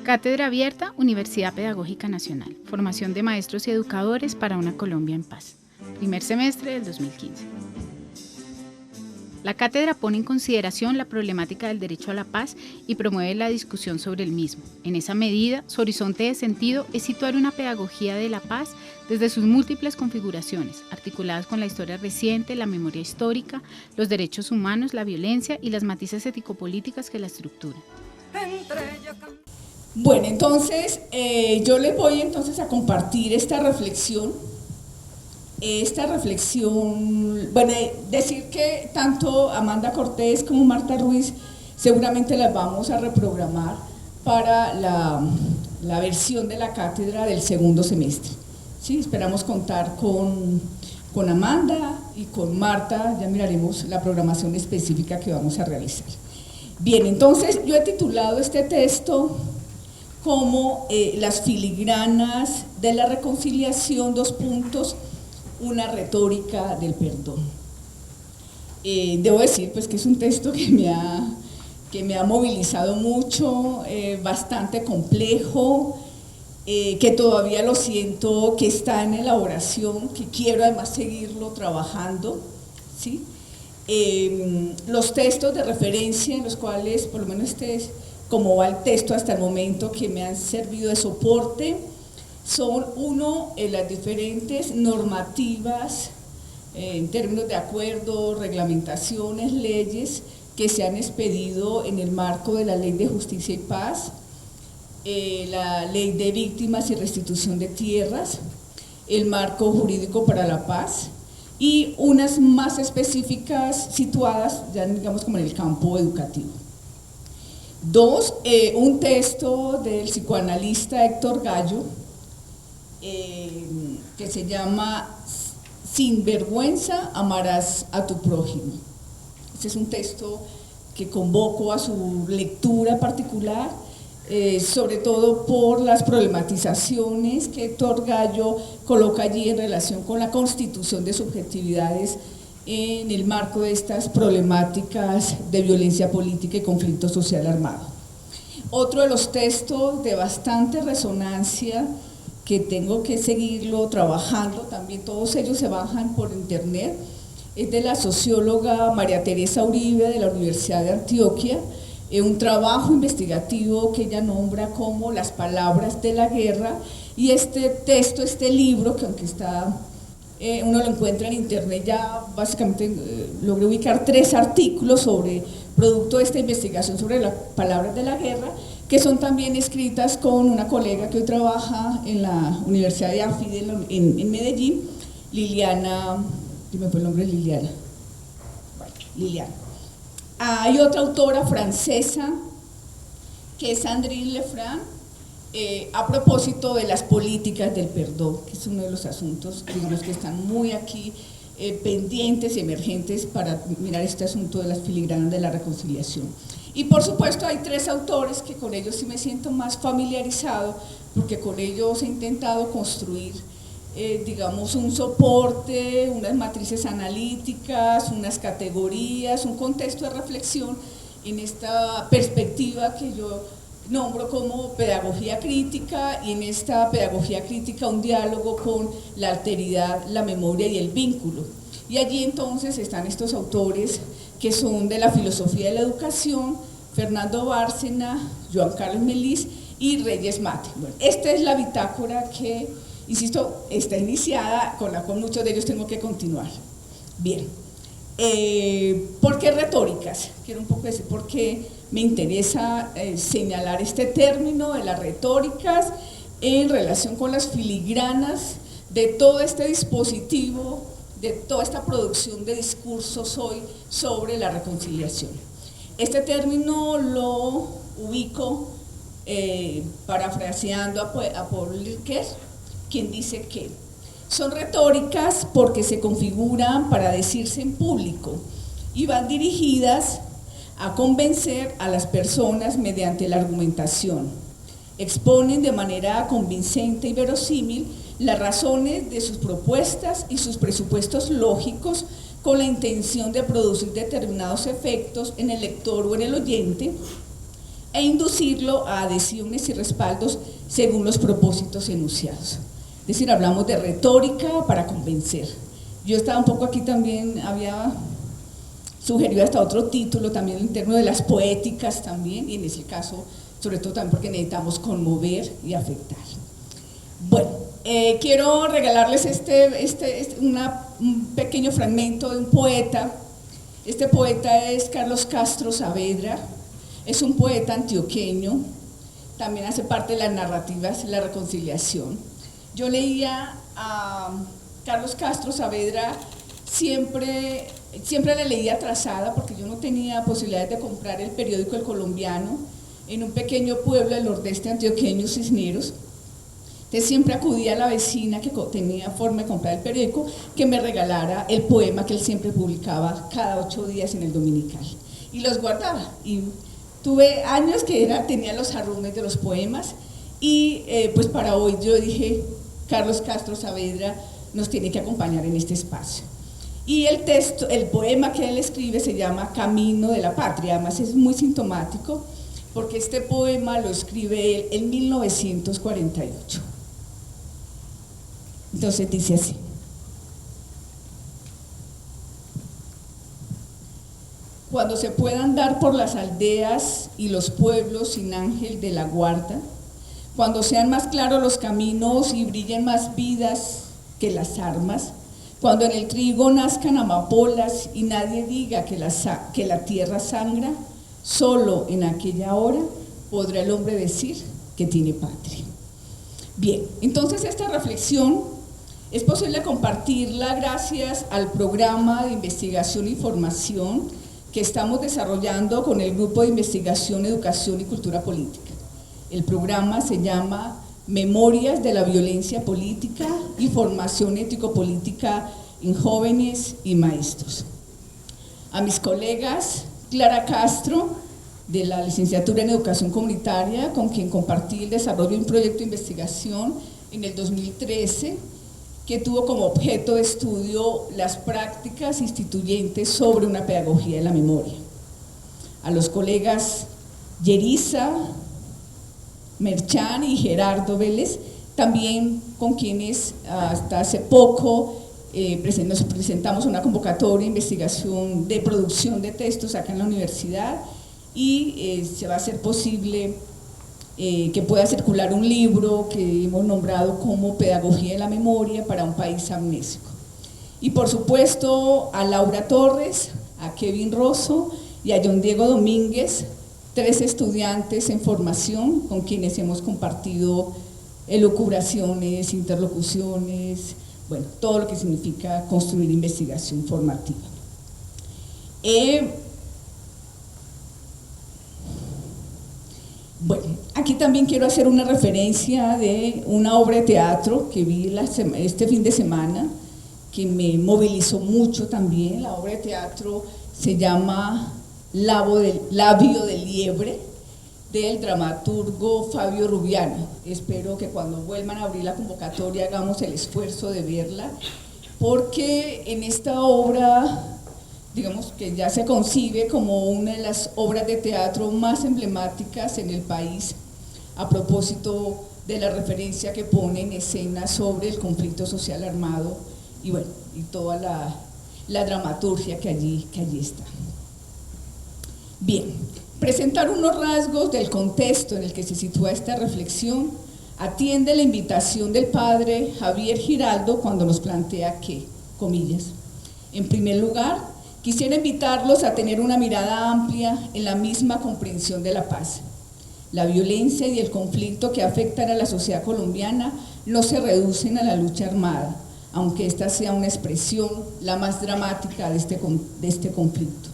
Cátedra Abierta, Universidad Pedagógica Nacional. Formación de maestros y educadores para una Colombia en paz. Primer semestre del 2015. La cátedra pone en consideración la problemática del derecho a la paz y promueve la discusión sobre el mismo. En esa medida, su horizonte de sentido es situar una pedagogía de la paz desde sus múltiples configuraciones, articuladas con la historia reciente, la memoria histórica, los derechos humanos, la violencia y las matices ético-políticas que la estructuran. Bueno, entonces yo les voy entonces a compartir esta reflexión, bueno, decir que tanto Amanda Cortés como Marta Ruiz seguramente las vamos a reprogramar para la versión de la cátedra del segundo semestre. Sí, esperamos contar con Amanda y con Marta, ya miraremos la programación específica que vamos a realizar. Bien, entonces yo he titulado este texto como las filigranas de la reconciliación, una retórica del perdón. Debo decir pues que es un texto que me ha movilizado mucho, bastante complejo, que todavía lo siento que está en elaboración, que quiero además seguirlo trabajando, ¿sí? Los textos de referencia en los cuales, por lo menos como va el texto hasta el momento, que me han servido de soporte, son las diferentes normativas en términos de acuerdos, reglamentaciones, leyes que se han expedido en el marco de la Ley de Justicia y Paz, la Ley de Víctimas y Restitución de Tierras, el Marco Jurídico para la Paz y unas más específicas situadas ya digamos como en el campo educativo. Un texto del psicoanalista Héctor Gallo, que se llama Sin vergüenza amarás a tu prójimo. Este es un texto que convoco a su lectura particular, sobre todo por las problematizaciones que Héctor Gallo coloca allí en relación con la constitución de subjetividades en el marco de estas problemáticas de violencia política y conflicto social armado. Otro de los textos de bastante resonancia que tengo que seguirlo trabajando, también todos ellos se bajan por internet, es de la socióloga María Teresa Uribe de la Universidad de Antioquia, un trabajo investigativo que ella nombra como Las palabras de la guerra, y este libro, que aunque uno lo encuentra en internet, ya básicamente logré ubicar 3 artículos producto de esta investigación sobre las palabras de la guerra, que son también escritas con una colega que hoy trabaja en la Universidad de AFIDE en Medellín, Liliana, dime por el nombre de Liliana. Hay otra autora francesa que es Sandrine Lefranc, a propósito de las políticas del perdón, que es uno de los asuntos digamos, que están muy aquí pendientes y emergentes para mirar este asunto de las filigranas de la reconciliación. Y por supuesto hay 3 autores que con ellos sí me siento más familiarizado, porque con ellos he intentado construir digamos un soporte, unas matrices analíticas, unas categorías, un contexto de reflexión en esta perspectiva que yo nombro como pedagogía crítica, y en esta pedagogía crítica un diálogo con la alteridad, la memoria y el vínculo. Y allí entonces están estos autores que son de la filosofía de la educación, Fernando Bárcena, Joan Carlos Melis y Reyes Mate. Bueno, esta es la bitácora que, insisto, está iniciada, con la cual muchos de ellos tengo que continuar. Bien, ¿por qué retóricas? Quiero un poco decir por qué me interesa señalar este término de las retóricas en relación con las filigranas de todo este dispositivo, de toda esta producción de discursos hoy sobre la reconciliación. Este término lo ubico parafraseando a Paul Ricoeur, quien dice que son retóricas porque se configuran para decirse en público y van dirigidas a convencer a las personas mediante la argumentación. Exponen de manera convincente y verosímil las razones de sus propuestas y sus presupuestos lógicos con la intención de producir determinados efectos en el lector o en el oyente, e inducirlo a adhesiones y respaldos según los propósitos enunciados. Es decir, hablamos de retórica para convencer. Yo estaba un poco aquí también, había sugerido hasta otro título también interno de las poéticas también, y en ese caso, sobre todo también porque necesitamos conmover y afectar. Bueno, quiero regalarles un pequeño fragmento de un poeta. Este poeta es Carlos Castro Saavedra, es un poeta antioqueño, también hace parte de las narrativas de la reconciliación. Yo leía a Carlos Castro Saavedra, siempre le leía atrasada porque yo no tenía posibilidades de comprar el periódico El Colombiano en un pequeño pueblo del nordeste antioqueño, Cisneros. Entonces siempre acudía a la vecina que tenía forma de comprar el periódico que me regalara el poema que él siempre publicaba cada 8 días en el Dominical, y los guardaba. Y tuve años que tenía los jarrones de los poemas, y pues para hoy yo dije, Carlos Castro Saavedra nos tiene que acompañar en este espacio. Y el poema que él escribe se llama Camino de la Patria. Además es muy sintomático porque este poema lo escribe él en 1948. Entonces dice así: cuando se pueda andar por las aldeas y los pueblos sin ángel de la guarda, cuando sean más claros los caminos y brillen más vidas que las armas, cuando en el trigo nazcan amapolas y nadie diga que la tierra sangra, solo en aquella hora podrá el hombre decir que tiene patria. Bien, entonces esta reflexión es posible compartirla gracias al programa de investigación y formación que estamos desarrollando con el Grupo de Investigación, Educación y Cultura Política. El programa se llama Memorias de la Violencia Política y Formación Ético-Política en Jóvenes y Maestros. A mis colegas Clara Castro, de la licenciatura en Educación Comunitaria, con quien compartí el desarrollo de un proyecto de investigación en el 2013, que tuvo como objeto de estudio las prácticas instituyentes sobre una pedagogía de la memoria. A los colegas Yerisa Merchán y Gerardo Vélez, también con quienes hasta hace poco nos presentamos una convocatoria de investigación de producción de textos acá en la universidad, y se va a hacer posible que pueda circular un libro que hemos nombrado como Pedagogía de la Memoria para un país amnésico. Y por supuesto a Laura Torres, a Kevin Rosso y a John Diego Domínguez, 3 estudiantes en formación con quienes hemos compartido elucubraciones, interlocuciones, bueno, todo lo que significa construir investigación formativa. Bueno, aquí también quiero hacer una referencia de una obra de teatro que vi este fin de semana, que me movilizó mucho también. La obra de teatro se llama Labio de Liebre, del dramaturgo Fabio Rubiano. Espero que cuando vuelvan a abrir la convocatoria hagamos el esfuerzo de verla, porque en esta obra, digamos que ya se concibe como una de las obras de teatro más emblemáticas en el país, a propósito de la referencia que pone en escena sobre el conflicto social armado y bueno, y toda la dramaturgia que allí está. Bien, presentar unos rasgos del contexto en el que se sitúa esta reflexión atiende la invitación del padre Javier Giraldo cuando nos plantea que, comillas, en primer lugar, quisiera invitarlos a tener una mirada amplia en la misma comprensión de la paz. La violencia y el conflicto que afectan a la sociedad colombiana no se reducen a la lucha armada, aunque esta sea una expresión la más dramática de este conflicto.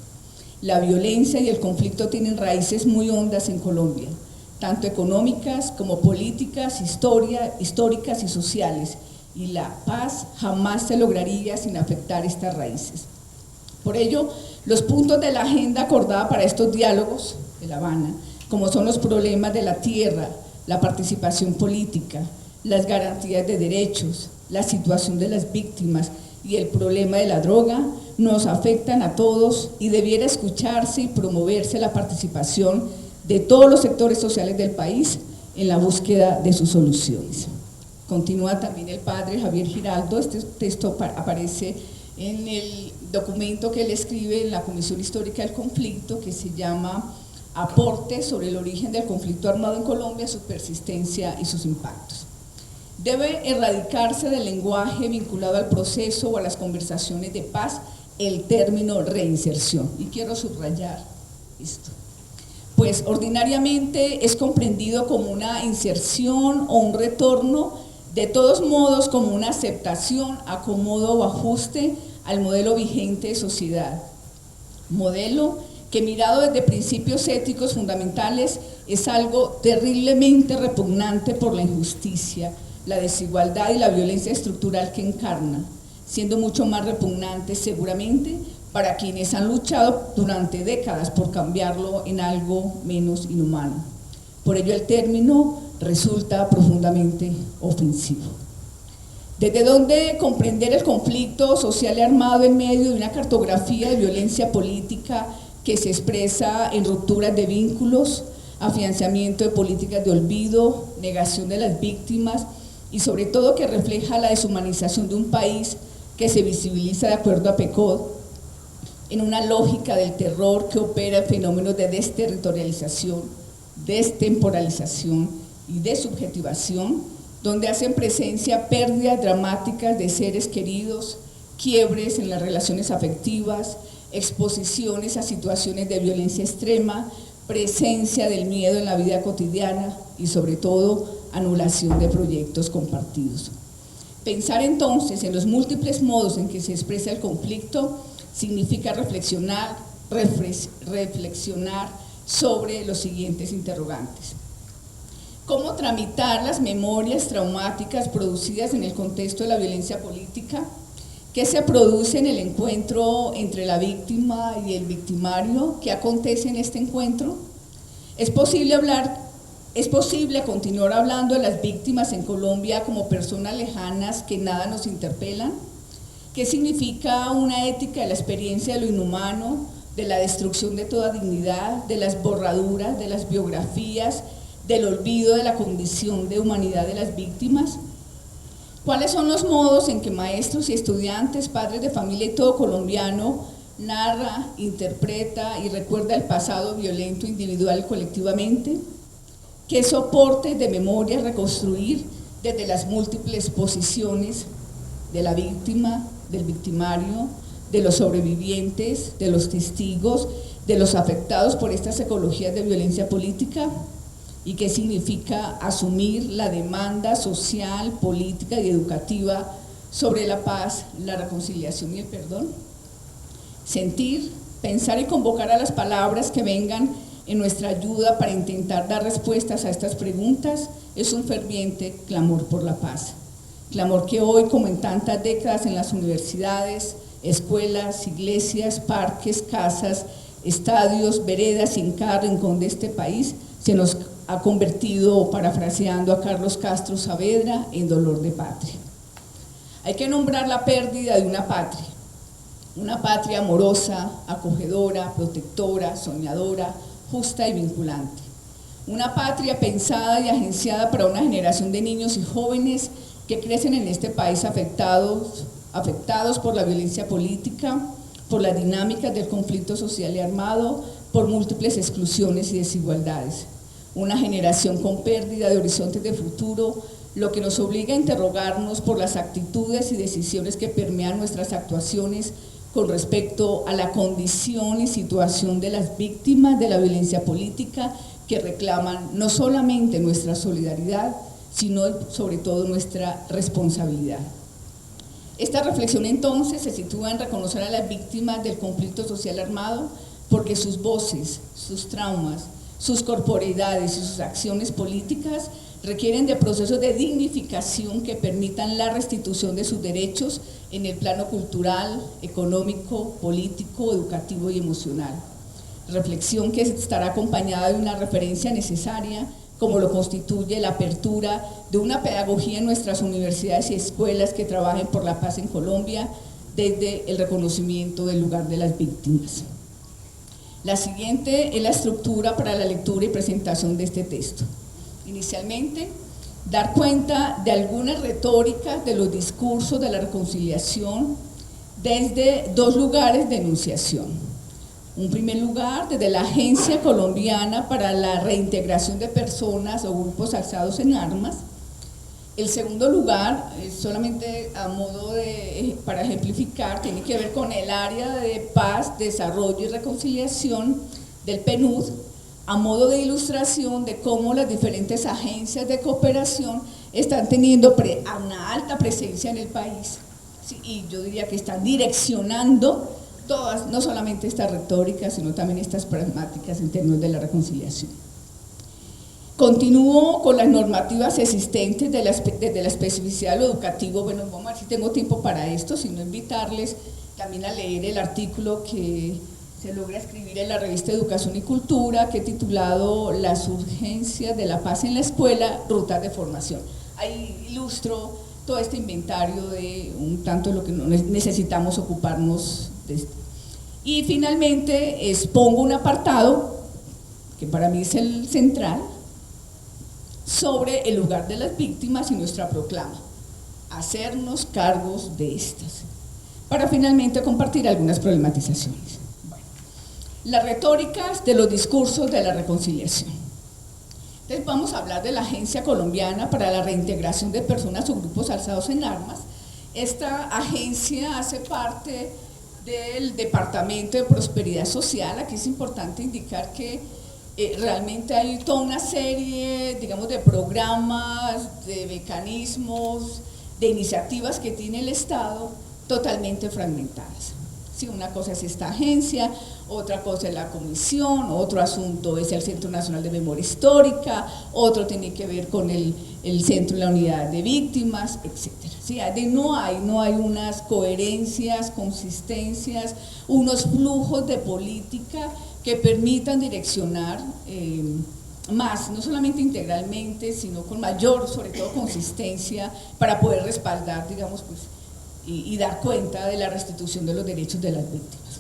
La violencia y el conflicto tienen raíces muy hondas en Colombia, tanto económicas como políticas, históricas y sociales, y la paz jamás se lograría sin afectar estas raíces. Por ello, los puntos de la agenda acordada para estos diálogos de La Habana, como son los problemas de la tierra, la participación política, las garantías de derechos, la situación de las víctimas y el problema de la droga, nos afectan a todos y debiera escucharse y promoverse la participación de todos los sectores sociales del país en la búsqueda de sus soluciones. Continúa también el padre Javier Giraldo. Este texto aparece en el documento que él escribe en la Comisión Histórica del Conflicto, que se llama Aporte sobre el origen del conflicto armado en Colombia, su persistencia y sus impactos. Debe erradicarse del lenguaje vinculado al proceso o a las conversaciones de paz el término reinserción. Y quiero subrayar esto. Pues ordinariamente es comprendido como una inserción o un retorno, de todos modos como una aceptación, acomodo o ajuste al modelo vigente de sociedad. Modelo que mirado desde principios éticos fundamentales es algo terriblemente repugnante por la injusticia, la desigualdad y la violencia estructural que encarna, siendo mucho más repugnante seguramente para quienes han luchado durante décadas por cambiarlo en algo menos inhumano. Por ello el término resulta profundamente ofensivo. ¿Desde dónde comprender el conflicto social y armado en medio de una cartografía de violencia política que se expresa en rupturas de vínculos, afianzamiento de políticas de olvido, negación de las víctimas y sobre todo que refleja la deshumanización de un país que se visibiliza de acuerdo a PECOD en una lógica del terror que opera en fenómenos de desterritorialización, destemporalización y desubjetivación, donde hacen presencia pérdidas dramáticas de seres queridos, quiebres en las relaciones afectivas, exposiciones a situaciones de violencia extrema, presencia del miedo en la vida cotidiana y sobre todo anulación de proyectos compartidos. Pensar entonces en los múltiples modos en que se expresa el conflicto significa reflexionar sobre los siguientes interrogantes. ¿Cómo tramitar las memorias traumáticas producidas en el contexto de la violencia política? ¿Qué se produce en el encuentro entre la víctima y el victimario? ¿Qué acontece en este encuentro? ¿Es posible continuar hablando de las víctimas en Colombia como personas lejanas que nada nos interpelan? ¿Qué significa una ética de la experiencia de lo inhumano, de la destrucción de toda dignidad, de las borraduras, de las biografías, del olvido de la condición de humanidad de las víctimas? ¿Cuáles son los modos en que maestros y estudiantes, padres de familia y todo colombiano narra, interpreta y recuerda el pasado violento individual y colectivamente? ¿Qué soportes de memoria reconstruir desde las múltiples posiciones de la víctima, del victimario, de los sobrevivientes, de los testigos, de los afectados por estas ecologías de violencia política? ¿Y qué significa asumir la demanda social, política y educativa sobre la paz, la reconciliación y el perdón? Sentir, pensar y convocar a las palabras que vengan en nuestra ayuda para intentar dar respuestas a estas preguntas es un ferviente clamor por la paz. Clamor que hoy, como en tantas décadas en las universidades, escuelas, iglesias, parques, casas, estadios, veredas y en cada rincón de este país, se nos ha convertido, parafraseando a Carlos Castro Saavedra, en dolor de patria. Hay que nombrar la pérdida de una patria amorosa, acogedora, protectora, soñadora, justa y vinculante. Una patria pensada y agenciada para una generación de niños y jóvenes que crecen en este país afectados por la violencia política, por las dinámicas del conflicto social y armado, por múltiples exclusiones y desigualdades. Una generación con pérdida de horizontes de futuro, lo que nos obliga a interrogarnos por las actitudes y decisiones que permean nuestras actuaciones con respecto a la condición y situación de las víctimas de la violencia política que reclaman no solamente nuestra solidaridad, sino sobre todo nuestra responsabilidad. Esta reflexión entonces se sitúa en reconocer a las víctimas del conflicto social armado porque sus voces, sus traumas, sus corporeidades y sus acciones políticas requieren de procesos de dignificación que permitan la restitución de sus derechos en el plano cultural, económico, político, educativo y emocional. Reflexión que estará acompañada de una referencia necesaria, como lo constituye la apertura de una pedagogía en nuestras universidades y escuelas que trabajen por la paz en Colombia desde el reconocimiento del lugar de las víctimas. La siguiente es la estructura para la lectura y presentación de este texto. Inicialmente, dar cuenta de algunas retóricas de los discursos de la reconciliación desde dos lugares de enunciación. Un primer lugar, desde la Agencia Colombiana para la Reintegración de Personas o Grupos Alzados en Armas. El segundo lugar, solamente a modo para ejemplificar, tiene que ver con el área de paz, desarrollo y reconciliación del PNUD, a modo de ilustración de cómo las diferentes agencias de cooperación están teniendo una alta presencia en el país, ¿sí? Y yo diría que están direccionando todas, no solamente estas retóricas, sino también estas pragmáticas en términos de la reconciliación. Continúo con las normativas existentes desde la especificidad de lo educativo. Bueno, vamos a ver si tengo tiempo para esto, sino invitarles también a leer el artículo que se logra escribir en la revista Educación y Cultura, que he titulado Las urgencias de la paz en la escuela, rutas de formación. Ahí ilustro todo este inventario de un tanto lo que necesitamos ocuparnos de esto. Y finalmente expongo un apartado, que para mí es el central, sobre el lugar de las víctimas y nuestra proclama, hacernos cargos de estas, para finalmente compartir algunas problematizaciones. Bueno, las retóricas de los discursos de la reconciliación. Entonces vamos a hablar de la Agencia Colombiana para la Reintegración de Personas o Grupos Alzados en Armas. Esta agencia hace parte del Departamento de Prosperidad Social. Aquí es importante indicar que realmente hay toda una serie, digamos, de programas, de mecanismos, de iniciativas que tiene el Estado totalmente fragmentadas. Sí, una cosa es esta agencia, otra cosa es la comisión, otro asunto es el Centro Nacional de Memoria Histórica, otro tiene que ver con el Centro de la Unidad de Víctimas, etc. Sí, no hay unas coherencias, consistencias, unos flujos de política que permitan direccionar más, no solamente integralmente, sino con mayor, sobre todo, consistencia para poder respaldar, digamos, pues, y dar cuenta de la restitución de los derechos de las víctimas.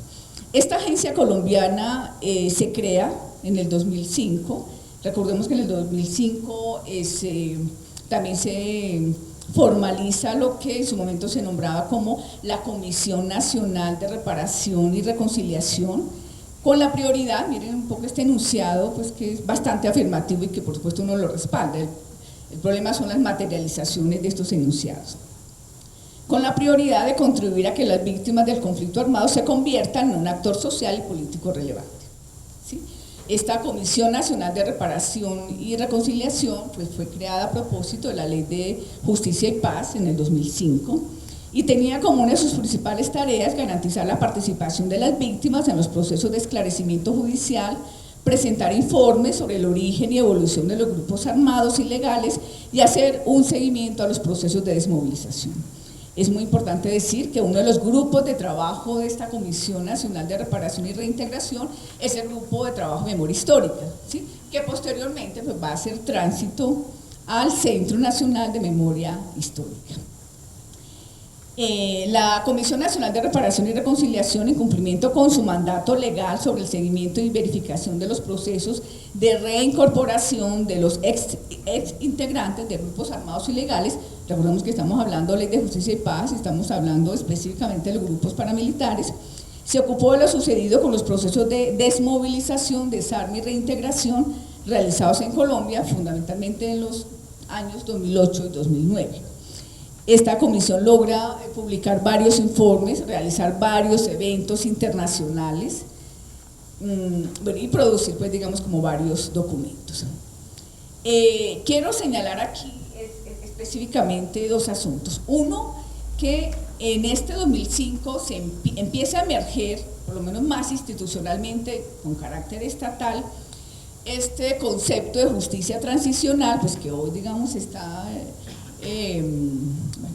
Esta agencia colombiana se crea en el 2005, recordemos que en el 2005 también se formaliza lo que en su momento se nombraba como la Comisión Nacional de Reparación y Reconciliación, con la prioridad, miren un poco este enunciado, pues que es bastante afirmativo y que por supuesto uno lo respalda. El problema son las materializaciones de estos enunciados. Con la prioridad de contribuir a que las víctimas del conflicto armado se conviertan en un actor social y político relevante. ¿Sí? Esta Comisión Nacional de Reparación y Reconciliación pues, fue creada a propósito de la Ley de Justicia y Paz en el 2005, y tenía como una de sus principales tareas garantizar la participación de las víctimas en los procesos de esclarecimiento judicial, presentar informes sobre el origen y evolución de los grupos armados ilegales y hacer un seguimiento a los procesos de desmovilización. Es muy importante decir que uno de los grupos de trabajo de esta Comisión Nacional de Reparación y Reintegración es el Grupo de Trabajo de Memoria Histórica, ¿sí? Que posteriormente pues, va a hacer tránsito al Centro Nacional de Memoria Histórica. La Comisión Nacional de Reparación y Reconciliación, en cumplimiento con su mandato legal sobre el seguimiento y verificación de los procesos de reincorporación de los ex integrantes de grupos armados ilegales, recordemos que estamos hablando de Ley de Justicia y Paz, estamos hablando específicamente de los grupos paramilitares, se ocupó de lo sucedido con los procesos de desmovilización, desarme y reintegración realizados en Colombia, fundamentalmente en los años 2008 y 2009. Esta comisión logra publicar varios informes, realizar varios eventos internacionales y producir, pues, digamos, como varios documentos. Quiero señalar aquí específicamente dos asuntos. Uno, que en este 2005 se empieza a emerger, por lo menos más institucionalmente, con carácter estatal, este concepto de justicia transicional, pues que hoy, digamos, está…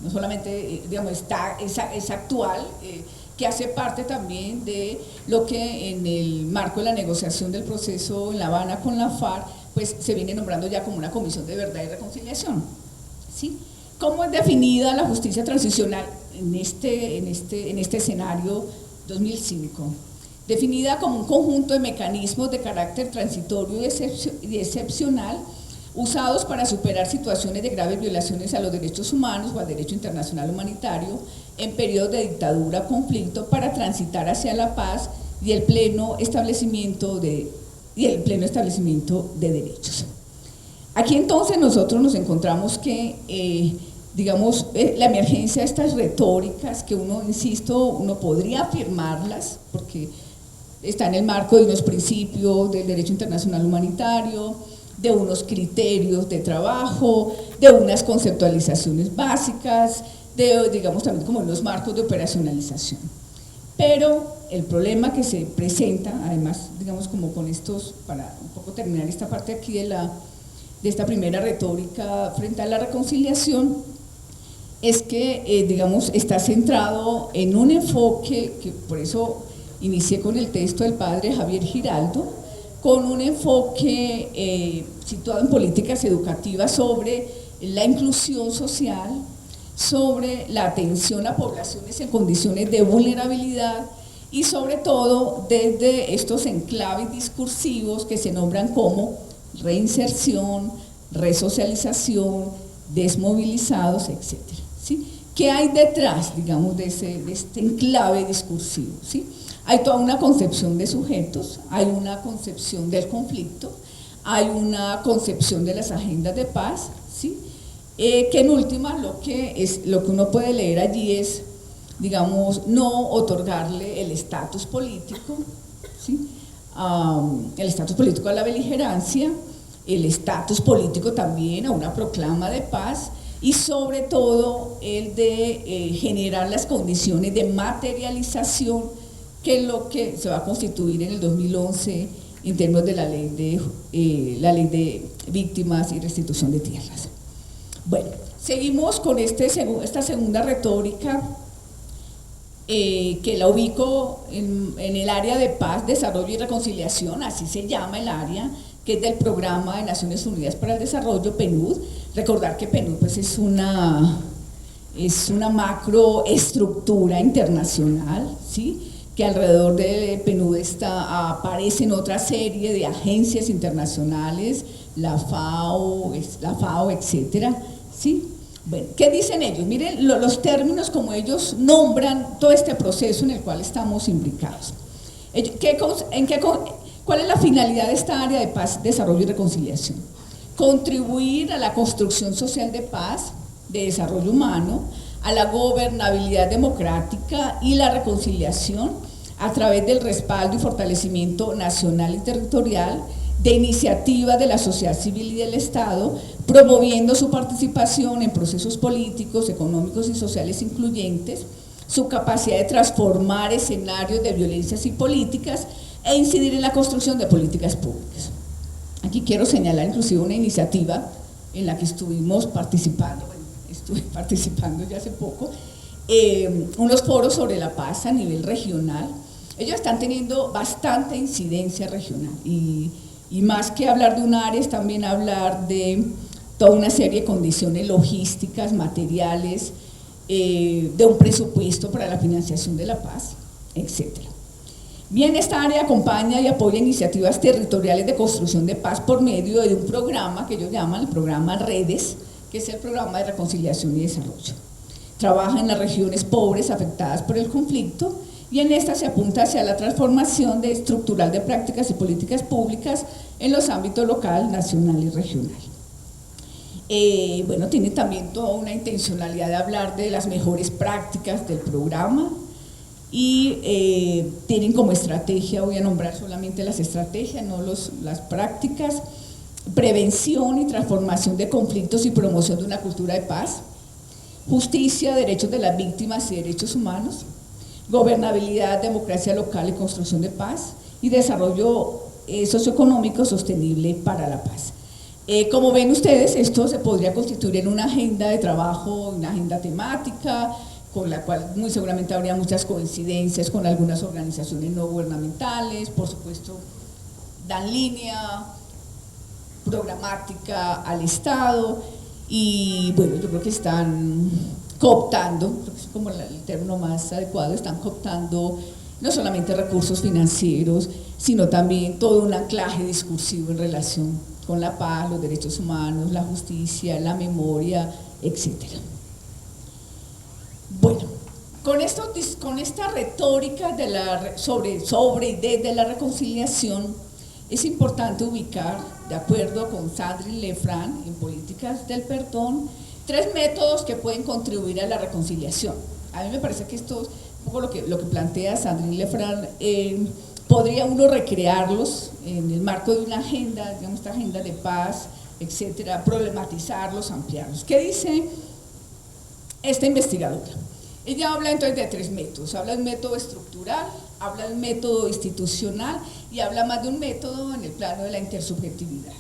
no solamente digamos, es actual, que hace parte también de lo que en el marco de la negociación del proceso en La Habana con la FARC, pues se viene nombrando ya como una comisión de verdad y reconciliación. ¿Sí? ¿Cómo es definida la justicia transicional en este escenario 2005? definida como un conjunto de mecanismos de carácter transitorio y excepcional usados para superar situaciones de graves violaciones a los derechos humanos o al derecho internacional humanitario en periodos de dictadura o conflicto para transitar hacia la paz y el pleno establecimiento de derechos. Aquí entonces nosotros nos encontramos que, la emergencia de estas retóricas que uno podría afirmarlas, porque está en el marco de unos principios del derecho internacional humanitario, de unos criterios de trabajo, de unas conceptualizaciones básicas, también como unos marcos de operacionalización. Pero el problema que se presenta, además, como con estos, para un poco terminar esta parte aquí de esta primera retórica frente a la reconciliación, es que, está centrado en un enfoque, que por eso inicié con el texto del padre Javier Giraldo, con un enfoque situado en políticas educativas sobre la inclusión social, sobre la atención a poblaciones en condiciones de vulnerabilidad y sobre todo desde estos enclaves discursivos que se nombran como reinserción, resocialización, desmovilizados, etc. ¿Sí? ¿Qué hay detrás, de este enclave discursivo? ¿Sí? Hay toda una concepción de sujetos, hay una concepción del conflicto, hay una concepción de las agendas de paz, ¿sí? Que en última lo que uno puede leer allí es, no otorgarle el estatus político, ¿sí? El estatus político a la beligerancia, el estatus político también a una proclama de paz y sobre todo el de generar las condiciones de materialización, que es lo que se va a constituir en el 2011 en términos de la ley de víctimas y restitución de tierras. Bueno, seguimos con esta segunda retórica que la ubico en el área de paz, desarrollo y reconciliación, así se llama el área, que es del Programa de Naciones Unidas para el Desarrollo, PNUD. Recordar que PNUD pues, es una macroestructura internacional, ¿sí? Que alrededor de PNUD aparecen otra serie de agencias internacionales, la FAO, etcétera, ¿sí? Bueno, ¿qué dicen ellos? Miren los términos como ellos nombran todo este proceso en el cual estamos imbricados. ¿Cuál es la finalidad de esta área de paz, desarrollo y reconciliación? Contribuir a la construcción social de paz, de desarrollo humano, a la gobernabilidad democrática y la reconciliación a través del respaldo y fortalecimiento nacional y territorial de iniciativas de la sociedad civil y del Estado, promoviendo su participación en procesos políticos, económicos y sociales incluyentes, su capacidad de transformar escenarios de violencias y políticas e incidir en la construcción de políticas públicas. Aquí quiero señalar inclusive una iniciativa en la que estuvimos participando, estuve participando ya hace poco, unos foros sobre la paz a nivel regional. Ellos están teniendo bastante incidencia regional y más que hablar de un área es también hablar de toda una serie de condiciones logísticas, materiales, de un presupuesto para la financiación de la paz, etc. Bien, esta área acompaña y apoya iniciativas territoriales de construcción de paz por medio de un programa que ellos llaman el programa REDES, que es el programa de reconciliación y desarrollo. Trabaja en las regiones pobres afectadas por el conflicto y en esta se apunta hacia la transformación estructural de prácticas y políticas públicas en los ámbitos local, nacional y regional. Bueno, tiene también toda una intencionalidad de hablar de las mejores prácticas del programa y tienen como estrategia, voy a nombrar solamente las estrategias, no las prácticas, prevención y transformación de conflictos y promoción de una cultura de paz, justicia, derechos de las víctimas y derechos humanos, gobernabilidad, democracia local y construcción de paz y desarrollo socioeconómico sostenible para la paz. Como ven ustedes, esto se podría constituir en una agenda de trabajo, una agenda temática, con la cual muy seguramente habría muchas coincidencias con algunas organizaciones no gubernamentales, por supuesto dan línea programática al Estado y bueno, yo creo que están cooptando, creo que es como el término más adecuado, están cooptando no solamente recursos financieros, sino también todo un anclaje discursivo en relación con la paz, los derechos humanos, la justicia, la memoria, etc. Bueno, con esta retórica sobre y desde la reconciliación, es importante ubicar, de acuerdo con Sandrine Lefranc, en Políticas del Perdón, 3 métodos que pueden contribuir a la reconciliación. A mí me parece que esto es un poco lo que plantea Sandrine Lefranc. Podría uno recrearlos en el marco de una agenda, digamos, esta agenda de paz, etcétera, problematizarlos, ampliarlos. ¿Qué dice esta investigadora? Ella habla entonces de 3 métodos, habla del método estructural, habla del método institucional y habla más de un método en el plano de la intersubjetividad.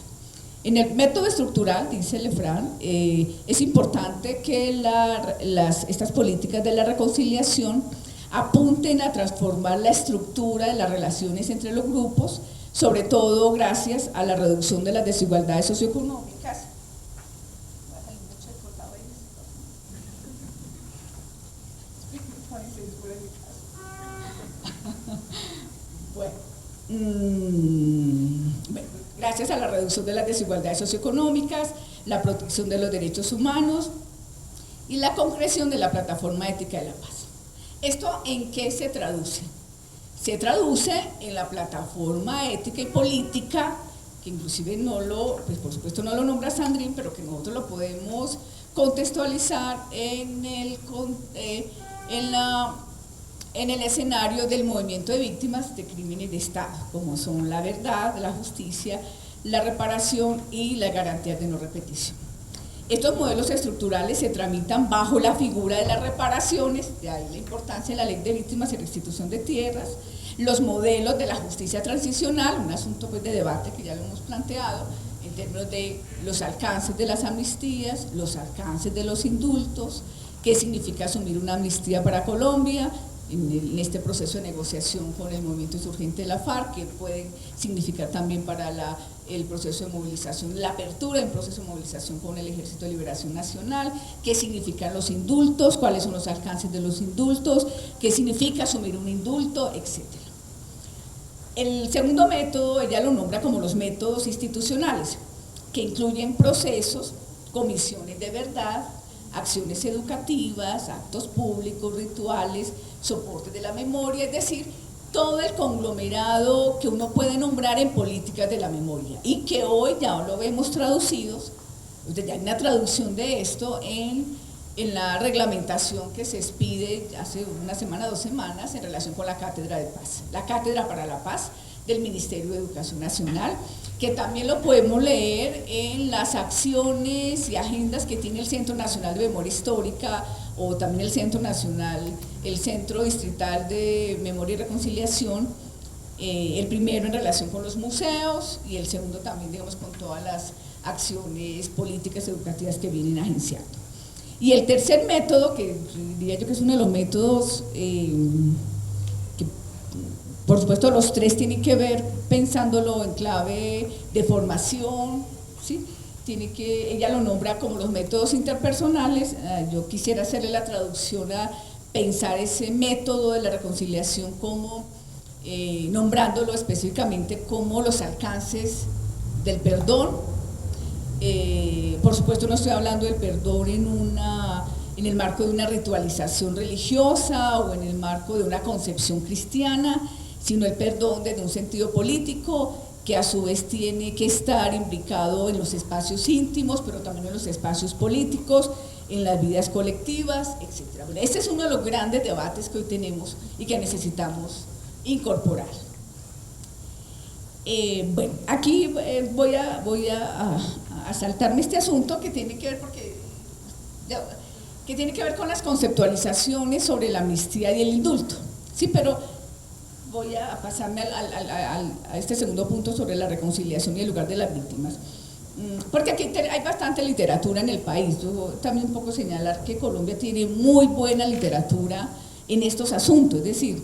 En el método estructural, dice Lefranc, es importante que estas políticas de la reconciliación apunten a transformar la estructura de las relaciones entre los grupos, sobre todo gracias a la reducción de las desigualdades socioeconómicas. Gracias a la reducción de las desigualdades socioeconómicas, la protección de los derechos humanos y la concreción de la plataforma ética de la paz. ¿Esto en qué se traduce? Se traduce en la plataforma ética y política, que inclusive pues por supuesto no lo nombra Sandrine, pero que nosotros lo podemos contextualizar en el escenario del movimiento de víctimas de crímenes de Estado, como son la verdad, la justicia, la reparación y la garantía de no repetición. Estos modelos estructurales se tramitan bajo la figura de las reparaciones, de ahí la importancia de la ley de víctimas y restitución de tierras, los modelos de la justicia transicional, un asunto pues de debate que ya lo hemos planteado, en términos de los alcances de las amnistías, los alcances de los indultos, qué significa asumir una amnistía para Colombia, en este proceso de negociación con el movimiento insurgente de la FARC, que puede significar también para el proceso de movilización, la apertura del proceso de movilización con el Ejército de Liberación Nacional, qué significan los indultos, cuáles son los alcances de los indultos, qué significa asumir un indulto, etc. El segundo método, ella lo nombra como los métodos institucionales, que incluyen procesos, comisiones de verdad, acciones educativas, actos públicos, rituales, soportes de la memoria, es decir, todo el conglomerado que uno puede nombrar en políticas de la memoria y que hoy ya lo vemos traducidos, ya hay una traducción de esto en la reglamentación que se expide hace una semana, 2 semanas en relación con la Cátedra de Paz, la Cátedra para la Paz del Ministerio de Educación Nacional, que también lo podemos leer en las acciones y agendas que tiene el Centro Nacional de Memoria Histórica o también el Centro Nacional, el Centro Distrital de Memoria y Reconciliación, el primero en relación con los museos y el segundo también, digamos, con todas las acciones políticas educativas que vienen agenciando. Y el tercer método, que diría yo que es uno de los métodos por supuesto, los 3 tienen que ver pensándolo en clave de formación, ¿sí? Ella lo nombra como los métodos interpersonales. Yo quisiera hacerle la traducción a pensar ese método de la reconciliación como, nombrándolo específicamente como los alcances del perdón. Por supuesto, no estoy hablando del perdón en el marco de una ritualización religiosa o en el marco de una concepción cristiana, sino el perdón desde un sentido político que a su vez tiene que estar implicado en los espacios íntimos, pero también en los espacios políticos, en las vidas colectivas, etc. Bueno, este es uno de los grandes debates que hoy tenemos y que necesitamos incorporar. Bueno, aquí voy a saltarme este asunto que tiene que ver con las conceptualizaciones sobre la amnistía y el indulto, sí, pero voy a pasarme a este segundo punto sobre la reconciliación y el lugar de las víctimas, porque aquí hay bastante literatura en el país. Yo también un poco señalar que Colombia tiene muy buena literatura en estos asuntos, es decir,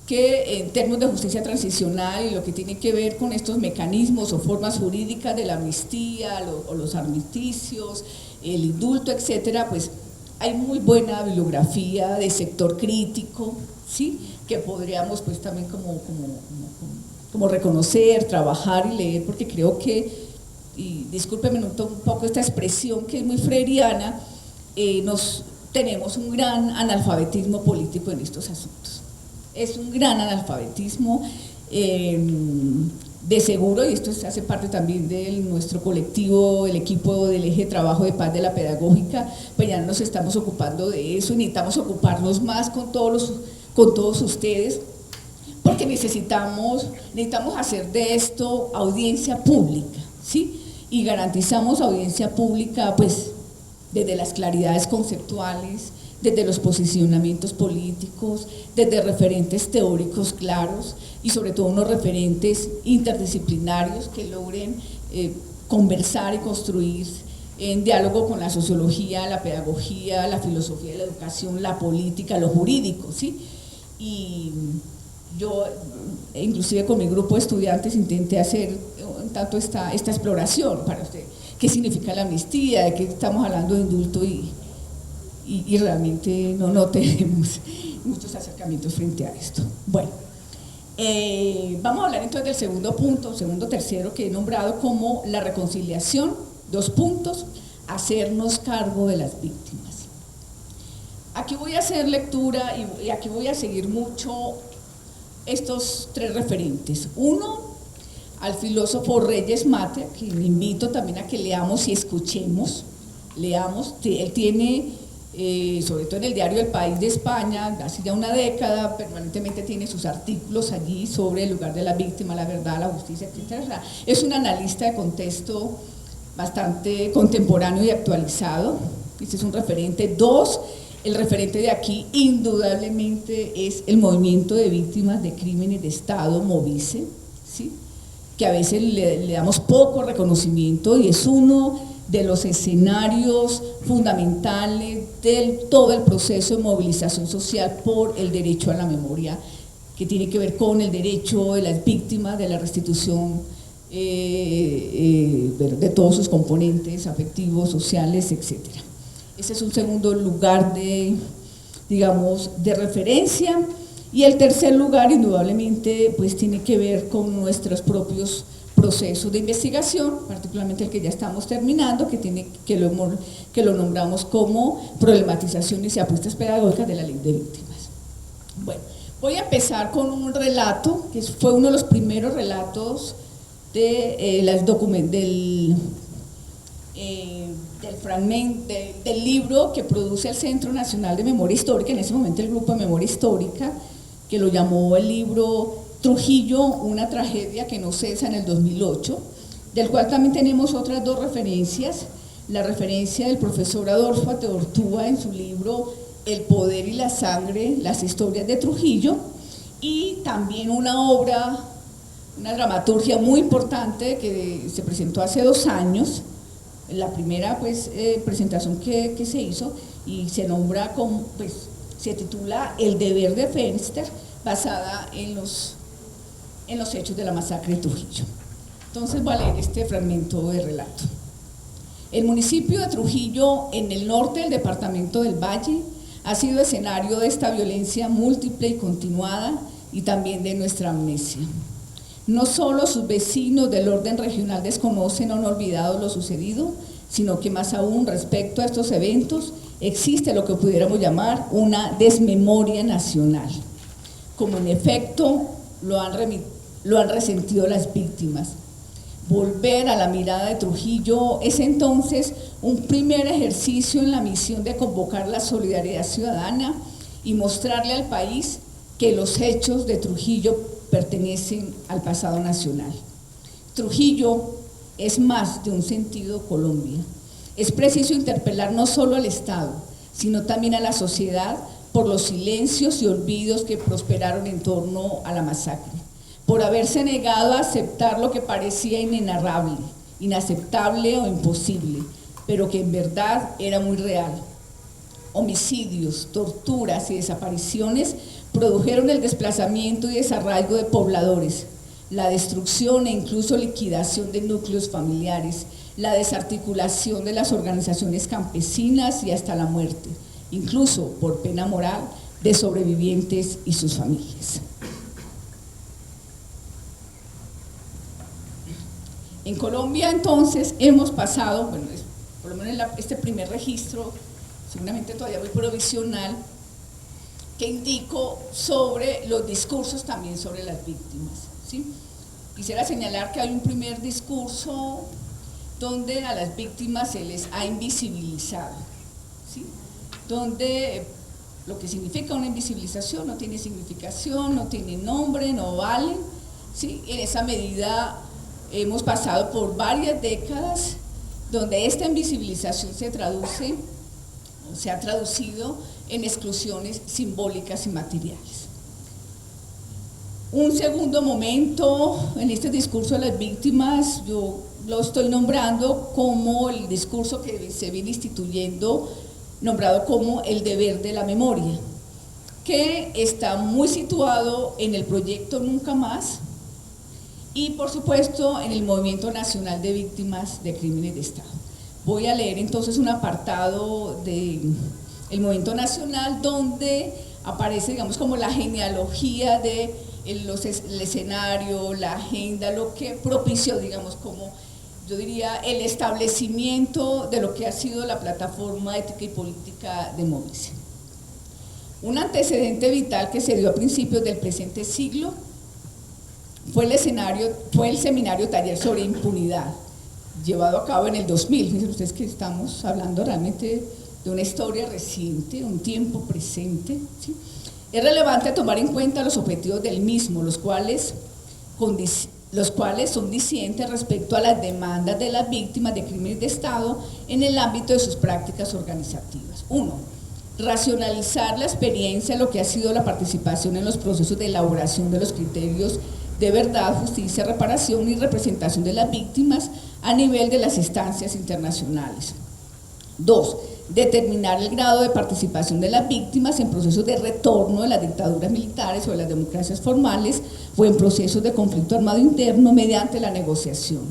que en términos de justicia transicional y lo que tiene que ver con estos mecanismos o formas jurídicas de la amnistía o los armisticios, el indulto, etcétera, pues hay muy buena bibliografía de sector crítico, ¿sí? que podríamos pues también como reconocer, trabajar y leer, porque creo que, y discúlpeme un poco esta expresión que es muy freiriana, tenemos un gran analfabetismo político en estos asuntos. Es un gran analfabetismo, de seguro, y esto hace parte también de nuestro colectivo, el equipo del eje de trabajo de paz de la pedagógica, pues ya nos estamos ocupando de eso, necesitamos ocuparnos más con todos ustedes, porque necesitamos hacer de esto audiencia pública, ¿sí? Y garantizamos audiencia pública pues desde las claridades conceptuales, desde los posicionamientos políticos, desde referentes teóricos claros y sobre todo unos referentes interdisciplinarios que logren conversar y construir en diálogo con la sociología, la pedagogía, la filosofía de la educación, la política, lo jurídico, ¿sí? Y yo, inclusive con mi grupo de estudiantes, intenté hacer un tanto esta exploración para usted. ¿Qué significa la amnistía? ¿De qué estamos hablando de indulto? Y realmente no tenemos muchos acercamientos frente a esto. Bueno, vamos a hablar entonces del segundo punto, tercero, que he nombrado como la reconciliación, 2 puntos, hacernos cargo de las víctimas. Aquí voy a hacer lectura y aquí voy a seguir mucho estos 3 referentes. Uno, al filósofo Reyes Mate, que le invito también a que leamos y escuchemos, él tiene, sobre todo en el diario El País de España, hace ya una década, permanentemente tiene sus artículos allí sobre el lugar de la víctima, la verdad, la justicia, etc. O sea, es un analista de contexto bastante contemporáneo y actualizado, este es un referente. 2, el referente de aquí indudablemente es el movimiento de víctimas de crímenes de Estado, Movice, ¿sí? Que a veces le damos poco reconocimiento y es uno de los escenarios fundamentales de todo el proceso de movilización social por el derecho a la memoria, que tiene que ver con el derecho de las víctimas, de la restitución de todos sus componentes afectivos, sociales, etc. Ese es un segundo lugar de referencia. Y el tercer lugar, indudablemente, pues tiene que ver con nuestros propios procesos de investigación, particularmente el que ya estamos terminando, que lo nombramos como problematizaciones y apuestas pedagógicas de la ley de víctimas. Bueno, voy a empezar con un relato, que fue uno de los primeros relatos del libro que produce el Centro Nacional de Memoria Histórica, en ese momento el Grupo de Memoria Histórica, que lo llamó el libro Trujillo, una tragedia que no cesa, en el 2008, del cual también tenemos otras 2 referencias, la referencia del profesor Adolfo Ateortúa en su libro El poder y la sangre, las historias de Trujillo, y también una obra, una dramaturgia muy importante que se presentó hace 2 años, la primera pues, presentación que se hizo, y se nombra como, pues, se titula El deber de Fenster, basada en los hechos de la masacre de Trujillo. Entonces voy a leer este fragmento de relato. El municipio de Trujillo, en el norte del departamento del Valle, ha sido escenario de esta violencia múltiple y continuada, y también de nuestra amnesia. No solo sus vecinos del orden regional desconocen o han olvidado lo sucedido, sino que más aún respecto a estos eventos existe lo que pudiéramos llamar una desmemoria nacional, como en efecto lo han resentido las víctimas. Volver a la mirada de Trujillo es entonces un primer ejercicio en la misión de convocar la solidaridad ciudadana y mostrarle al país que los hechos de Trujillo pertenecen al pasado nacional. Trujillo es más de un sentido Colombia. Es preciso interpelar no solo al Estado, sino también a la sociedad por los silencios y olvidos que prosperaron en torno a la masacre, por haberse negado a aceptar lo que parecía inenarrable, inaceptable o imposible, pero que en verdad era muy real. Homicidios, torturas y desapariciones produjeron el desplazamiento y desarraigo de pobladores, la destrucción e incluso liquidación de núcleos familiares, la desarticulación de las organizaciones campesinas y hasta la muerte, incluso por pena moral, de sobrevivientes y sus familias. En Colombia entonces hemos pasado, bueno, por lo menos este primer registro, seguramente todavía muy provisional, que indico sobre los discursos también sobre las víctimas, ¿sí? Quisiera señalar que hay un primer discurso donde a las víctimas se les ha invisibilizado, ¿sí? Donde lo que significa una invisibilización no tiene significación, no tiene nombre, no vale, ¿sí? En esa medida hemos pasado por varias décadas donde esta invisibilización se ha traducido en exclusiones simbólicas y materiales. Un segundo momento en este discurso de las víctimas, yo lo estoy nombrando como el discurso que se viene instituyendo, nombrado como el deber de la memoria, que está muy situado en el proyecto Nunca Más, y por supuesto en el Movimiento Nacional de Víctimas de Crímenes de Estado. Voy a leer entonces un apartado del Movimiento Nacional donde aparece, digamos, como la genealogía de el escenario, la agenda, lo que propició, digamos, como yo diría, el establecimiento de lo que ha sido la plataforma ética y política de Movice. Un antecedente vital que se dio a principios del presente siglo fue el seminario taller sobre impunidad, llevado a cabo en el 2000. Fíjense ustedes que estamos hablando realmente de una historia reciente, un tiempo presente, ¿sí? Es relevante tomar en cuenta los objetivos del mismo, los cuales son discientes respecto a las demandas de las víctimas de crímenes de Estado en el ámbito de sus prácticas organizativas. 1. Racionalizar la experiencia de lo que ha sido la participación en los procesos de elaboración de los criterios de verdad, justicia, reparación y representación de las víctimas a nivel de las instancias internacionales. 2. Determinar el grado de participación de las víctimas en procesos de retorno de las dictaduras militares o de las democracias formales o en procesos de conflicto armado interno mediante la negociación.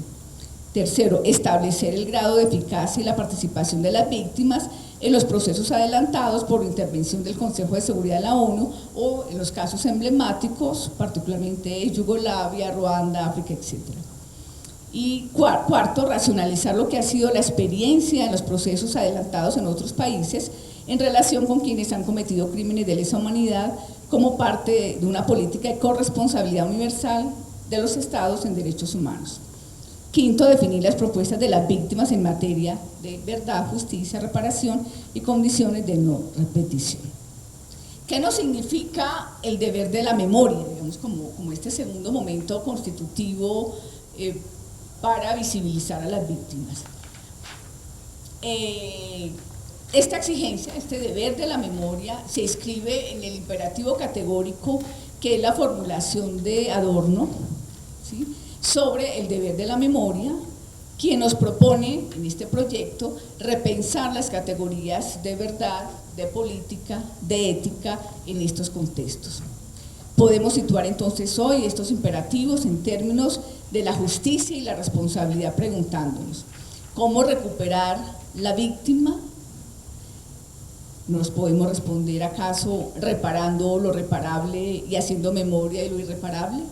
3. Establecer el grado de eficacia y la participación de las víctimas en los procesos adelantados por intervención del Consejo de Seguridad de la ONU o en los casos emblemáticos, particularmente Yugoslavia, Ruanda, África, etc. Y cuarto, racionalizar lo que ha sido la experiencia en los procesos adelantados en otros países en relación con quienes han cometido crímenes de lesa humanidad como parte de una política de corresponsabilidad universal de los estados en derechos humanos. 5. Definir las propuestas de las víctimas en materia de verdad, justicia, reparación y condiciones de no repetición. ¿Qué nos significa el deber de la memoria? Digamos, como este segundo momento constitutivo para visibilizar a las víctimas. Esta exigencia, este deber de la memoria, se inscribe en el imperativo categórico que es la formulación de Adorno, ¿sí?, sobre el deber de la memoria, quien nos propone en este proyecto repensar las categorías de verdad, de política, de ética en estos contextos. Podemos situar entonces hoy estos imperativos en términos de la justicia y la responsabilidad, preguntándonos ¿cómo recuperar la víctima? ¿Nos podemos responder acaso reparando lo reparable y haciendo memoria de lo irreparable?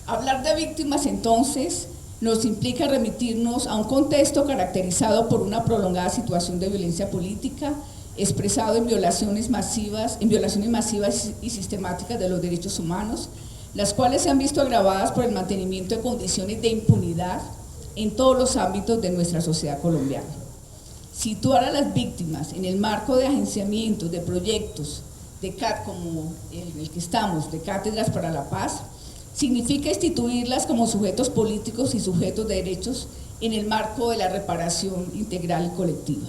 Hablar de víctimas entonces nos implica remitirnos a un contexto caracterizado por una prolongada situación de violencia política, expresado en violaciones masivas y sistemáticas de los derechos humanos, las cuales se han visto agravadas por el mantenimiento de condiciones de impunidad en todos los ámbitos de nuestra sociedad colombiana. Situar a las víctimas en el marco de agenciamientos, de proyectos, de como el que estamos, de Cátedras para la Paz, significa instituirlas como sujetos políticos y sujetos de derechos en el marco de la reparación integral y colectiva.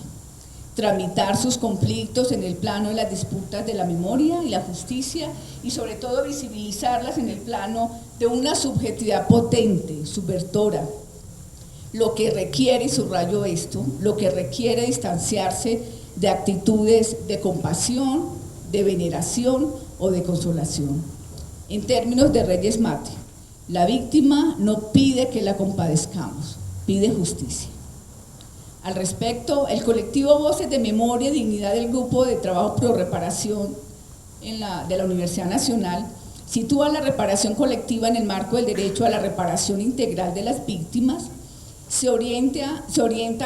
Tramitar sus conflictos en el plano de las disputas de la memoria y la justicia y sobre todo visibilizarlas en el plano de una subjetividad potente, subvertora, lo que requiere, y subrayo esto, lo que requiere distanciarse de actitudes de compasión, de veneración o de consolación. En términos de Reyes Mate, la víctima no pide que la compadezcamos, pide justicia. Al respecto, el colectivo Voces de Memoria y Dignidad del Grupo de Trabajo Pro Reparación de la Universidad Nacional, sitúa la reparación colectiva en el marco del derecho a la reparación integral de las víctimas, se orienta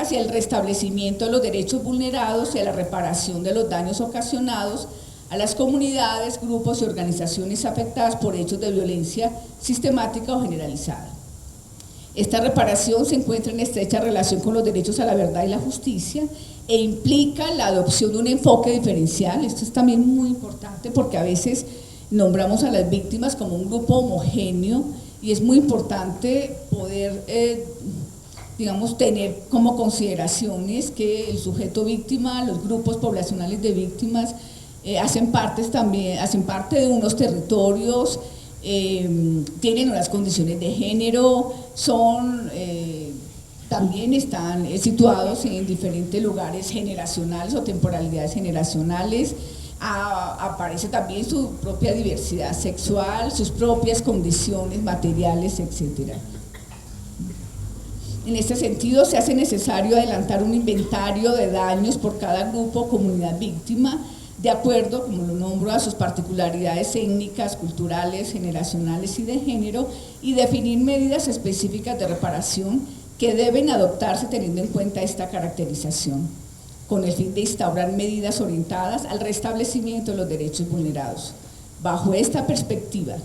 hacia el restablecimiento de los derechos vulnerados y a la reparación de los daños ocasionados a las comunidades, grupos y organizaciones afectadas por hechos de violencia sistemática o generalizada. Esta reparación se encuentra en estrecha relación con los derechos a la verdad y la justicia e implica la adopción de un enfoque diferencial. Esto es también muy importante porque a veces nombramos a las víctimas como un grupo homogéneo y es muy importante poder, digamos, tener como consideraciones que el sujeto víctima, los grupos poblacionales de víctimas hacen parte de unos territorios, tienen unas condiciones de género, también están situados en diferentes lugares generacionales o temporalidades generacionales. Aparece también su propia diversidad sexual, sus propias condiciones materiales, etc. En este sentido, se hace necesario adelantar un inventario de daños por cada grupo o comunidad víctima, de acuerdo, como lo nombro, a sus particularidades étnicas, culturales, generacionales y de género, y definir medidas específicas de reparación que deben adoptarse teniendo en cuenta esta caracterización, con el fin de instaurar medidas orientadas al restablecimiento de los derechos vulnerados. Bajo esta perspectiva,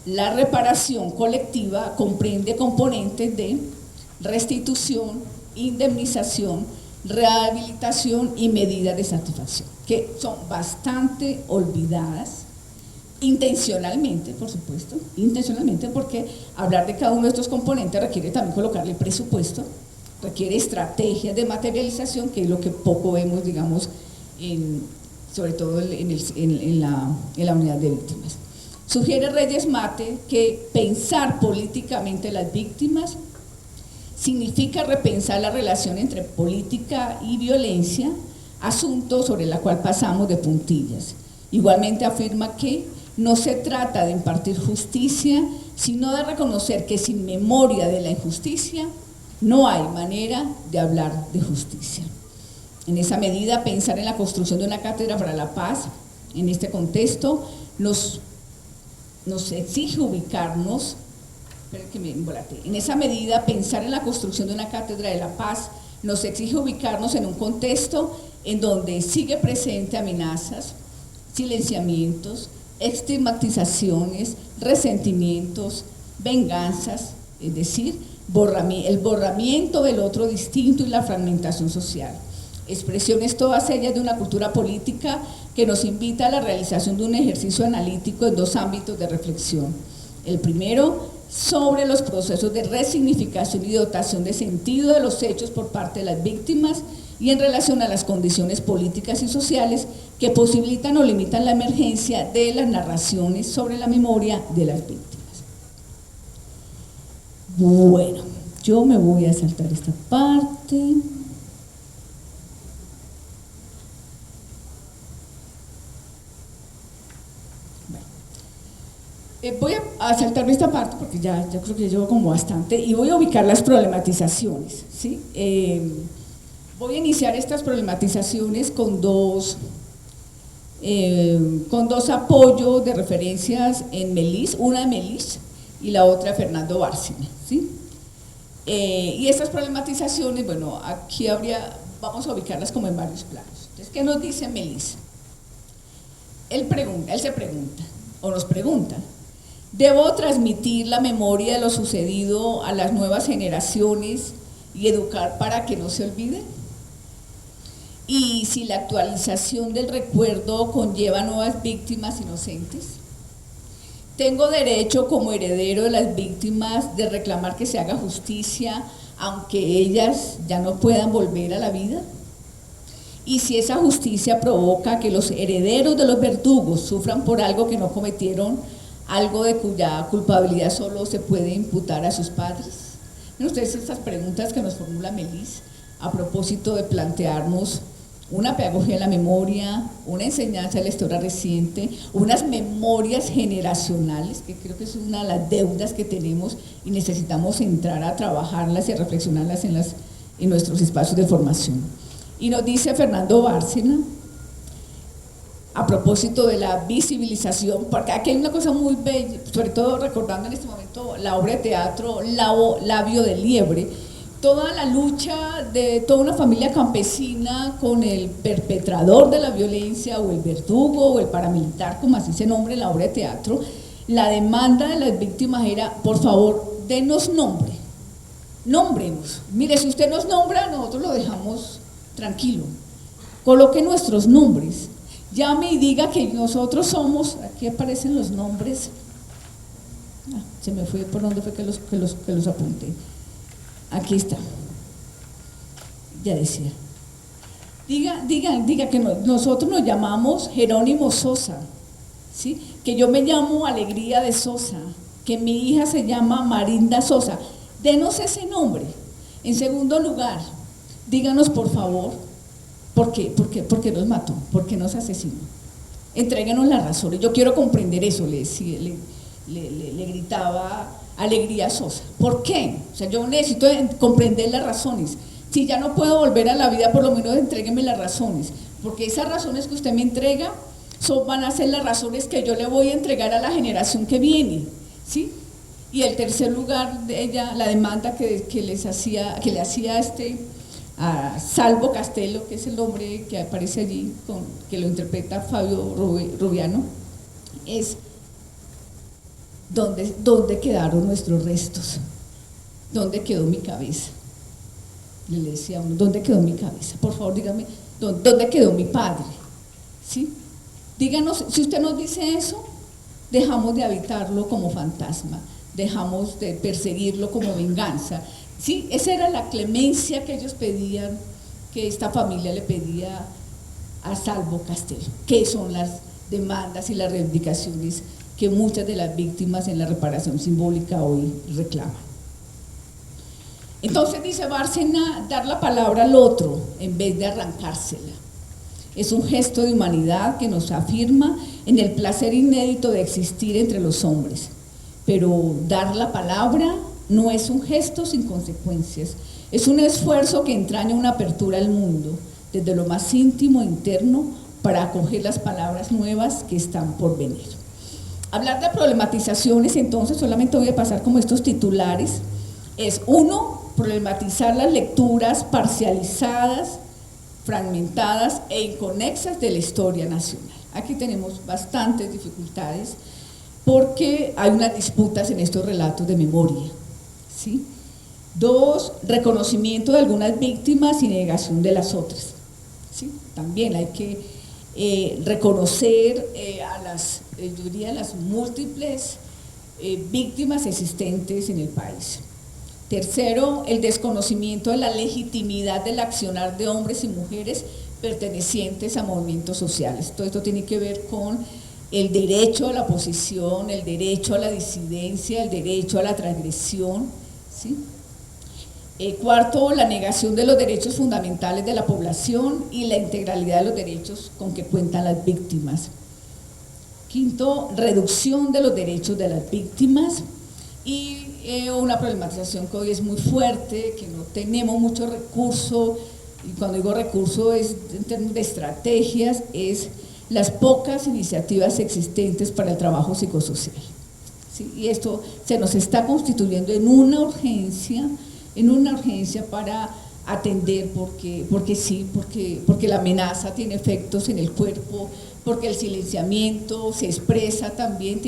la reparación colectiva comprende componentes de restitución, indemnización, rehabilitación y medidas de satisfacción, que son bastante olvidadas, intencionalmente, por supuesto, intencionalmente, porque hablar de cada uno de estos componentes requiere también colocarle presupuesto, requiere estrategias de materialización, que es lo que poco vemos, digamos, sobre todo en la unidad de víctimas. Sugiere Reyes Mate que pensar políticamente las víctimas significa repensar la relación entre política y violencia, asunto sobre el cual pasamos de puntillas. Igualmente afirma que no se trata de impartir justicia, sino de reconocer que sin memoria de la injusticia no hay manera de hablar de justicia. En esa medida, pensar en la construcción de una cátedra para la paz, en este contexto, nos exige ubicarnos. En esa medida, pensar en la construcción de una cátedra de la paz nos exige ubicarnos en un contexto en donde sigue presente amenazas, silenciamientos, estigmatizaciones, resentimientos, venganzas, es decir, el borramiento del otro distinto y la fragmentación social. Expresiones todas ellas de una cultura política que nos invita a la realización de un ejercicio analítico en dos ámbitos de reflexión. El primero, sobre los procesos de resignificación y dotación de sentido de los hechos por parte de las víctimas y en relación a las condiciones políticas y sociales que posibilitan o limitan la emergencia de las narraciones sobre la memoria de las víctimas. Bueno, yo me voy a saltar esta parte. Voy a saltarme esta parte porque ya creo que llevo como bastante y voy a ubicar las problematizaciones, ¿sí? Voy a iniciar estas problematizaciones con dos apoyos de referencias en Melis, una de Melis y la otra de Fernando Bárcena, ¿sí? Y estas problematizaciones, bueno, aquí vamos a ubicarlas como en varios planos. Entonces, ¿qué nos dice Melis? Él se pregunta, o nos pregunta: ¿debo transmitir la memoria de lo sucedido a las nuevas generaciones y educar para que no se olvide? ¿Y si la actualización del recuerdo conlleva nuevas víctimas inocentes? ¿Tengo derecho como heredero de las víctimas de reclamar que se haga justicia aunque ellas ya no puedan volver a la vida? ¿Y si esa justicia provoca que los herederos de los verdugos sufran por algo que no cometieron, algo de cuya culpabilidad solo se puede imputar a sus padres? Miren ustedes estas preguntas que nos formula Melis a propósito de plantearnos una pedagogía de la memoria, una enseñanza de la historia reciente, unas memorias generacionales, que creo que es una de las deudas que tenemos y necesitamos entrar a trabajarlas y a reflexionarlas en nuestros espacios de formación. Y nos dice Fernando Bárcena: a propósito de la visibilización, porque aquí hay una cosa muy bella, sobre todo recordando en este momento la obra de teatro Labio de Liebre, toda la lucha de toda una familia campesina con el perpetrador de la violencia o el verdugo o el paramilitar, como así se nombra en la obra de teatro. La demanda de las víctimas era, por favor, denos nombre, nómbrenos. Mire, si usted nos nombra, nosotros lo dejamos tranquilo. Coloque nuestros nombres, llame y diga que nosotros somos, aquí aparecen los nombres, se me fue por dónde fue que los apunté. Aquí está, ya decía, diga que nosotros nos llamamos Jerónimo Sosa, ¿sí? Que yo me llamo Alegría de Sosa, que mi hija se llama Marinda Sosa, denos ese nombre. En segundo lugar, díganos por favor, ¿por qué nos mató? ¿Por qué nos asesinó? Entréguenos las razones, yo quiero comprender eso, le gritaba Alegría Sosa. ¿Por qué? O sea, yo necesito comprender las razones. Si ya no puedo volver a la vida, por lo menos entrégueme las razones, porque esas razones que usted me entrega van a ser las razones que yo le voy a entregar a la generación que viene, ¿sí? Y el tercer lugar de ella, la demanda que le hacía a Salvo Castelo, que es el hombre que aparece allí, que lo interpreta Fabio Rubiano, es ¿dónde quedaron nuestros restos? ¿Dónde quedó mi cabeza? Le decía a uno, ¿dónde quedó mi cabeza? Por favor, dígame, ¿dónde quedó mi padre? ¿Sí? Díganos, si usted nos dice eso, dejamos de habitarlo como fantasma, dejamos de perseguirlo como venganza. ¿Sí? Esa era la clemencia que ellos pedían, que esta familia le pedía a Salvo Castelo, que son las demandas y las reivindicaciones que muchas de las víctimas en la reparación simbólica hoy reclaman. Entonces dice Bárcena, dar la palabra al otro en vez de arrancársela. Es un gesto de humanidad que nos afirma en el placer inédito de existir entre los hombres, pero dar la palabra no es un gesto sin consecuencias, es un esfuerzo que entraña una apertura al mundo, desde lo más íntimo e interno, para acoger las palabras nuevas que están por venir. Hablar de problematizaciones, entonces, solamente voy a pasar como estos titulares, es uno, problematizar las lecturas parcializadas, fragmentadas e inconexas de la historia nacional. Aquí tenemos bastantes dificultades porque hay unas disputas en estos relatos de memoria, ¿sí? Dos, reconocimiento de algunas víctimas y negación de las otras, ¿sí? También hay que reconocer a las múltiples víctimas existentes en el país. Tercero, el desconocimiento de la legitimidad del accionar de hombres y mujeres pertenecientes a movimientos sociales. Todo esto tiene que ver con el derecho a la oposición, el derecho a la disidencia, el derecho a la transgresión, ¿sí? Cuarto, la negación de los derechos fundamentales de la población y la integralidad de los derechos con que cuentan las víctimas. Quinto, reducción de los derechos de las víctimas y una problematización que hoy es muy fuerte, que no tenemos mucho recurso, y cuando digo recurso es en términos de estrategias, es las pocas iniciativas existentes para el trabajo psicosocial, ¿sí? Y esto se nos está constituyendo en una urgencia para atender, porque la amenaza tiene efectos en el cuerpo, porque el silenciamiento se expresa también,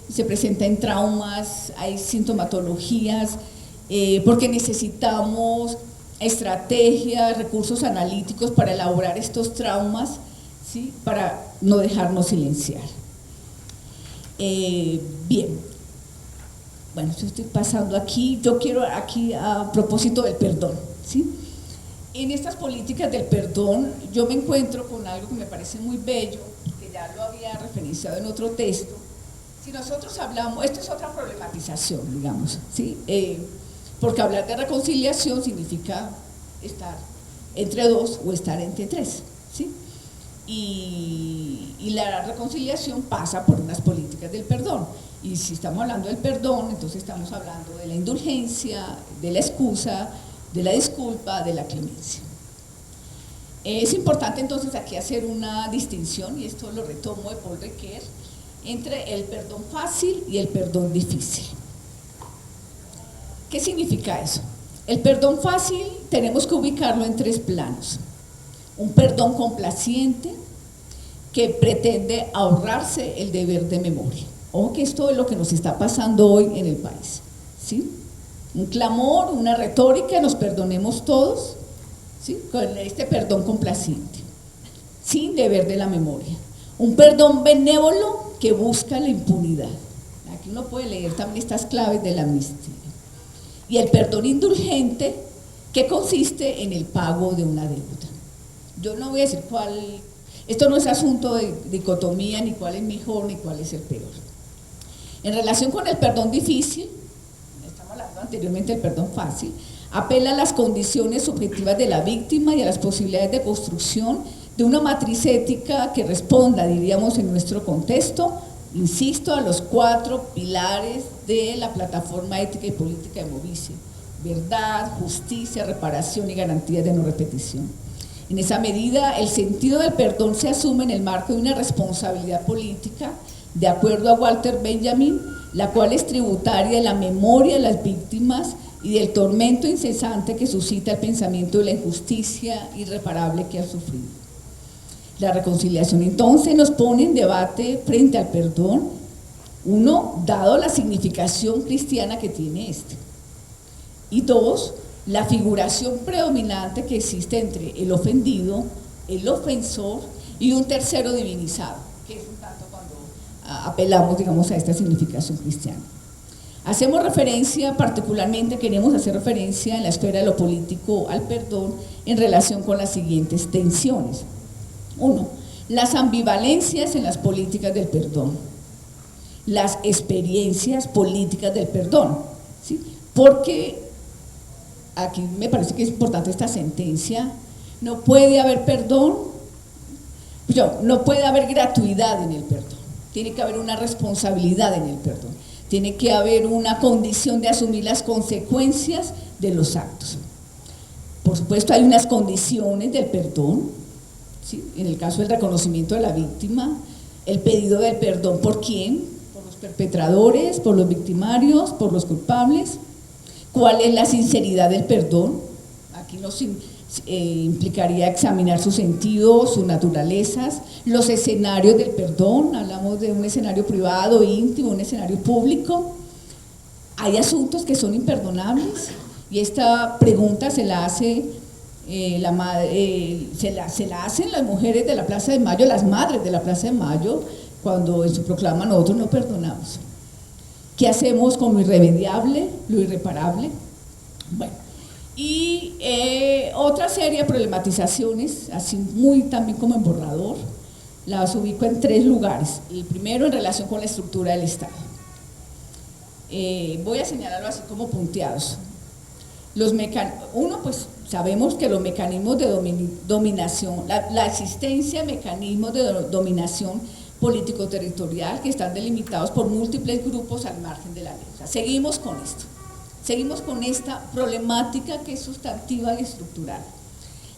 se presenta en traumas, hay sintomatologías, porque necesitamos estrategias, recursos analíticos para elaborar estos traumas, ¿sí? Para no dejarnos silenciar. Bien. Bueno, yo estoy pasando aquí, yo quiero aquí a propósito del perdón, ¿sí? En estas políticas del perdón yo me encuentro con algo que me parece muy bello, que ya lo había referenciado en otro texto. Si nosotros hablamos, esto es otra problematización, digamos, ¿sí? Porque hablar de reconciliación significa estar entre dos o estar entre tres, ¿sí? Y la reconciliación pasa por unas políticas del perdón. Y si estamos hablando del perdón, entonces estamos hablando de la indulgencia, de la excusa, de la disculpa, de la clemencia. Es importante entonces aquí hacer una distinción, y esto lo retomo de Paul Ricoeur, entre el perdón fácil y el perdón difícil. ¿Qué significa eso? El perdón fácil tenemos que ubicarlo en 3 planos. Un perdón complaciente que pretende ahorrarse el deber de memoria. Ojo que esto es lo que nos está pasando hoy en el país, ¿sí? Un clamor, una retórica, nos perdonemos todos, ¿sí? Con este perdón complaciente, sin deber de la memoria. Un perdón benévolo que busca la impunidad. Aquí uno puede leer también estas claves de la amnistía. Y el perdón indulgente, que consiste en el pago de una deuda. Yo no voy a decir cuál, esto no es asunto de dicotomía, ni cuál es mejor, ni cuál es el peor. En relación con el perdón difícil, estamos hablando anteriormente del perdón fácil, apela a las condiciones subjetivas de la víctima y a las posibilidades de construcción de una matriz ética que responda, diríamos en nuestro contexto, insisto, a los 4 pilares de la plataforma ética y política de Movice: verdad, justicia, reparación y garantía de no repetición. En esa medida, el sentido del perdón se asume en el marco de una responsabilidad política, de acuerdo a Walter Benjamin, la cual es tributaria de la memoria de las víctimas y del tormento incesante que suscita el pensamiento de la injusticia irreparable que ha sufrido. La reconciliación entonces nos pone en debate frente al perdón, uno, dado la significación cristiana que tiene este, y 2, la figuración predominante que existe entre el ofendido, el ofensor y un tercero divinizado, que es un tanto cuando apelamos, digamos, a esta significación cristiana. Hacemos referencia, particularmente queremos hacer referencia en la esfera de lo político al perdón en relación con las siguientes tensiones. 1. Las ambivalencias en las políticas del perdón, las experiencias políticas del perdón, ¿sí? Porque aquí me parece que es importante esta sentencia: no puede haber perdón, no puede haber gratuidad en el perdón, tiene que haber una responsabilidad en el perdón, tiene que haber una condición de asumir las consecuencias de los actos. Por supuesto, hay unas condiciones del perdón, ¿sí? En el caso del reconocimiento de la víctima, el pedido del perdón, ¿por quién? Por los perpetradores, por los victimarios, por los culpables. ¿Cuál es la sinceridad del perdón? Aquí nos implicaría examinar su sentido, sus naturalezas, los escenarios del perdón. Hablamos de un escenario privado, íntimo, un escenario público. Hay asuntos que son imperdonables, y esta pregunta se la hace se la hacen las mujeres de la Plaza de Mayo, las madres de la Plaza de Mayo, cuando en su proclama nosotros no perdonamos. ¿Qué hacemos con lo irremediable, lo irreparable? Bueno, y otra serie de problematizaciones, así muy también como en borrador, las ubico en 3 lugares. El primero, en relación con la estructura del Estado. Voy a señalarlo así como punteados. Uno, pues sabemos que los mecanismos de dominación, la existencia de mecanismos de dominación político-territorial que están delimitados por múltiples grupos al margen de la ley. O sea, seguimos con esto, seguimos con esta problemática que es sustantiva y estructural.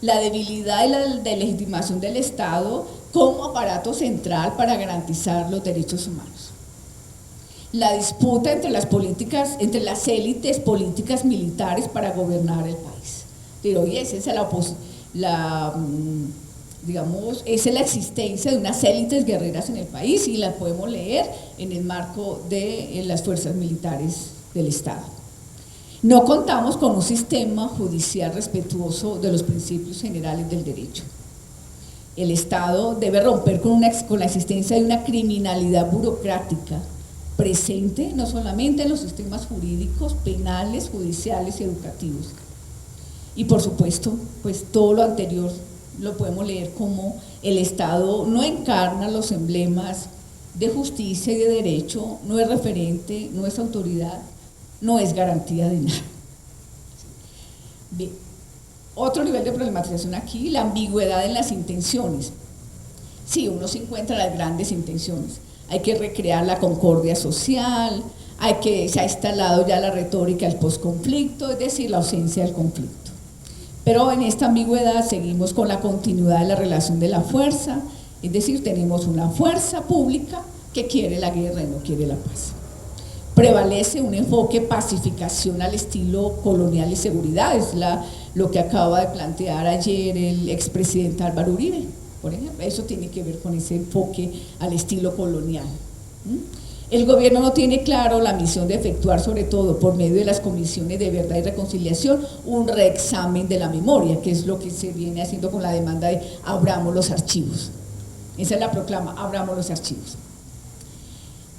La debilidad y la delegitimación del Estado como aparato central para garantizar los derechos humanos. La disputa entre entre las élites políticas militares para gobernar el país. Pero oye, esa es esa es la existencia de unas élites guerreras en el país, y la podemos leer en el marco de las fuerzas militares del Estado. No contamos con un sistema judicial respetuoso de los principios generales del derecho. El Estado debe romper con la existencia de una criminalidad burocrática presente no solamente en los sistemas jurídicos, penales, judiciales y educativos. Y por supuesto, pues todo lo anterior lo podemos leer como el Estado no encarna los emblemas de justicia y de derecho, no es referente, no es autoridad, no es garantía de nada. Bien. Otro nivel de problematización aquí, la ambigüedad en las intenciones. Sí, uno se encuentra las grandes intenciones. Hay que recrear la concordia social, se ha instalado ya la retórica del posconflicto, es decir, la ausencia del conflicto. Pero en esta ambigüedad seguimos con la continuidad de la relación de la fuerza, es decir, tenemos una fuerza pública que quiere la guerra y no quiere la paz. Prevalece un enfoque pacificación al estilo colonial y seguridad, es lo que acaba de plantear ayer el expresidente Álvaro Uribe, por ejemplo. Eso tiene que ver con ese enfoque al estilo colonial. El gobierno no tiene claro la misión de efectuar, sobre todo por medio de las comisiones de verdad y reconciliación, un reexamen de la memoria, que es lo que se viene haciendo con la demanda de abramos los archivos. Esa es la proclama, abramos los archivos.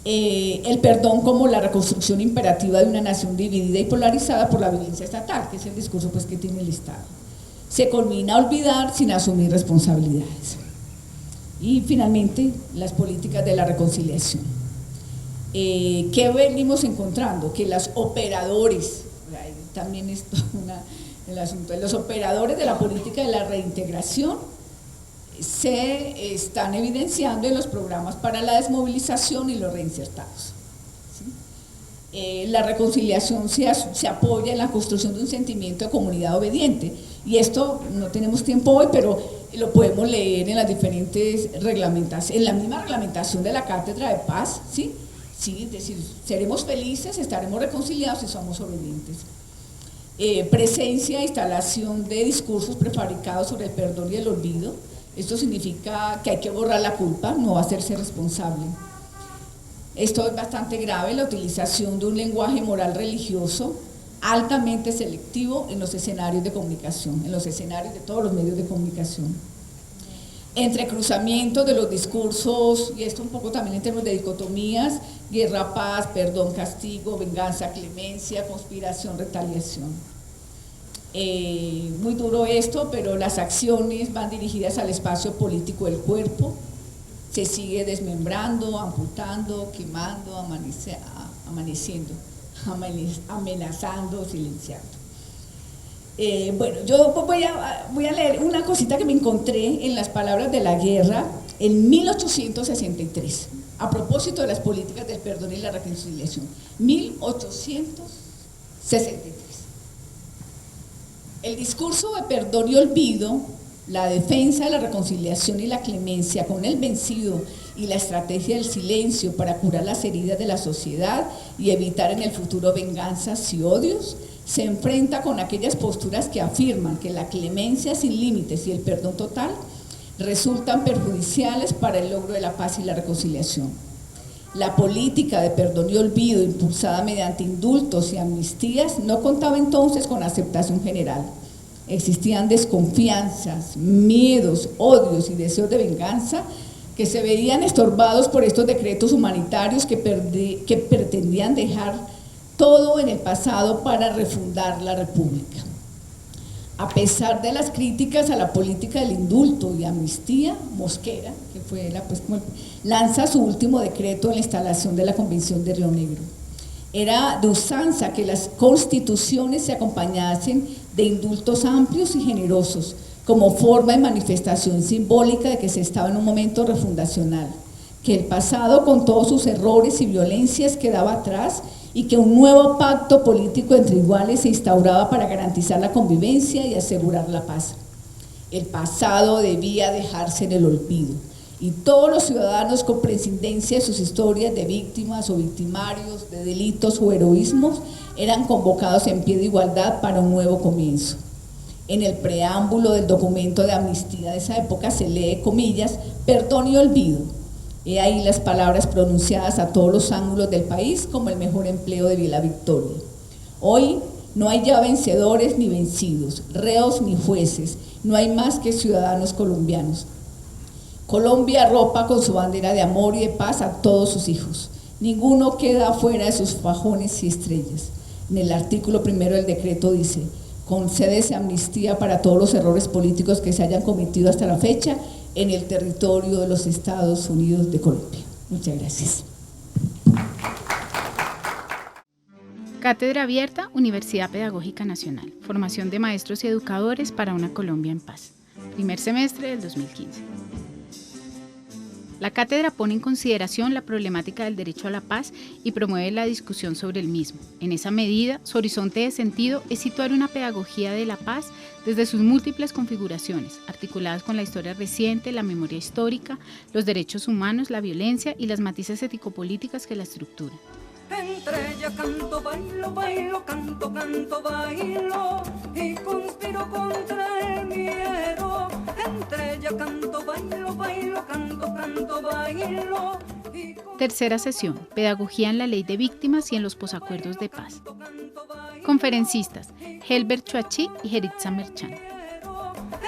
El perdón como la reconstrucción imperativa de una nación dividida y polarizada por la violencia estatal, que es el discurso pues, que tiene el Estado. Se culmina a olvidar sin asumir responsabilidades. Y finalmente, las políticas de la reconciliación. ¿Qué venimos encontrando? Que los operadores, también es el asunto, los operadores de la política de la reintegración se están evidenciando en los programas para la desmovilización y los reinsertados. ¿Sí? La reconciliación se apoya en la construcción de un sentimiento de comunidad obediente, y esto no tenemos tiempo hoy, pero lo podemos leer en las diferentes reglamentaciones, en la misma reglamentación de la Cátedra de Paz, ¿sí? Sí, es decir, seremos felices, estaremos reconciliados y somos obedientes. Presencia e instalación de discursos prefabricados sobre el perdón y el olvido. Esto significa que hay que borrar la culpa, no hacerse responsable. Esto es bastante grave, la utilización de un lenguaje moral religioso altamente selectivo en los escenarios de comunicación, en los escenarios de todos los medios de comunicación. Entrecruzamiento de los discursos, y esto un poco también en términos de dicotomías, guerra, paz, perdón, castigo, venganza, clemencia, conspiración, retaliación. Muy duro esto, pero las acciones van dirigidas al espacio político del cuerpo, se sigue desmembrando, amputando, quemando, amaneciendo, amenazando, silenciando. Bueno, yo voy a leer una cosita que me encontré en las palabras de la guerra en 1863, a propósito de las políticas del perdón y la reconciliación. 1863. El discurso de perdón y olvido, la defensa de la reconciliación y la clemencia con el vencido y la estrategia del silencio para curar las heridas de la sociedad y evitar en el futuro venganzas y odios, se enfrenta con aquellas posturas que afirman que la clemencia sin límites y el perdón total resultan perjudiciales para el logro de la paz y la reconciliación. La política de perdón y olvido impulsada mediante indultos y amnistías no contaba entonces con aceptación general. Existían desconfianzas, miedos, odios y deseos de venganza que se veían estorbados por estos decretos humanitarios que pretendían dejar todo en el pasado para refundar la República. A pesar de las críticas a la política del indulto y amnistía, Mosquera, que fue lanza su último decreto en la instalación de la Convención de Río Negro. Era de usanza que las constituciones se acompañasen de indultos amplios y generosos, como forma de manifestación simbólica de que se estaba en un momento refundacional, que el pasado con todos sus errores y violencias quedaba atrás y que un nuevo pacto político entre iguales se instauraba para garantizar la convivencia y asegurar la paz. El pasado debía dejarse en el olvido y todos los ciudadanos, con prescindencia de sus historias de víctimas o victimarios, de delitos o heroísmos, eran convocados en pie de igualdad para un nuevo comienzo. En el preámbulo del documento de amnistía de esa época se lee, comillas, perdón y olvido. He ahí las palabras pronunciadas a todos los ángulos del país como el mejor empleo de la victoria. Hoy no hay ya vencedores ni vencidos, reos ni jueces, no hay más que ciudadanos colombianos. Colombia arropa con su bandera de amor y de paz a todos sus hijos. Ninguno queda fuera de sus fajones y estrellas. En el artículo primero del decreto dice: concédese amnistía para todos los errores políticos que se hayan cometido hasta la fecha en el territorio de los Estados Unidos de Colombia. Muchas gracias. Cátedra Abierta, Universidad Pedagógica Nacional. Formación de maestros y educadores para una Colombia en paz. Primer semestre del 2015. La cátedra pone en consideración la problemática del derecho a la paz y promueve la discusión sobre el mismo. En esa medida, su horizonte de sentido es situar una pedagogía de la paz desde sus múltiples configuraciones, articuladas con la historia reciente, la memoria histórica, los derechos humanos, la violencia y las matices ético-políticas que la estructuran. Entre ellas canto, bailo, bailo, canto, canto, bailo y conspiro contra el miedo. Entre ellas canto, bailo, bailo, canto, canto, bailo. Tercera sesión, Pedagogía en la Ley de Víctimas y en los Posacuerdos de Paz. Conferencistas, Helbert Chuachi y Jeritza Merchan.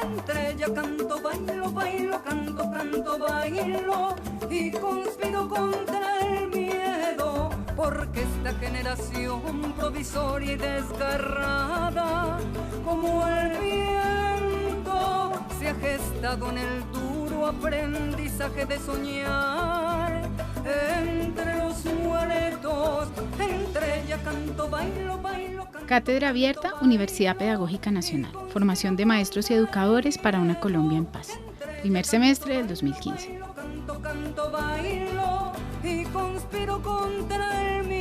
Entre ellas canto, bailo, bailo, canto, canto, bailo y conspiro contra el miedo, porque esta generación provisoria y desgarrada, como el viento, se ha gestado en el duro aprendizaje de soñar. Entre los muertos, entre ellas canto, bailo, bailo, canto. Cátedra Abierta, Universidad Pedagógica Nacional. Formación de maestros y educadores para una Colombia en paz. Primer semestre del 2015. Canto, canto, bailo y conspiro contra el miedo.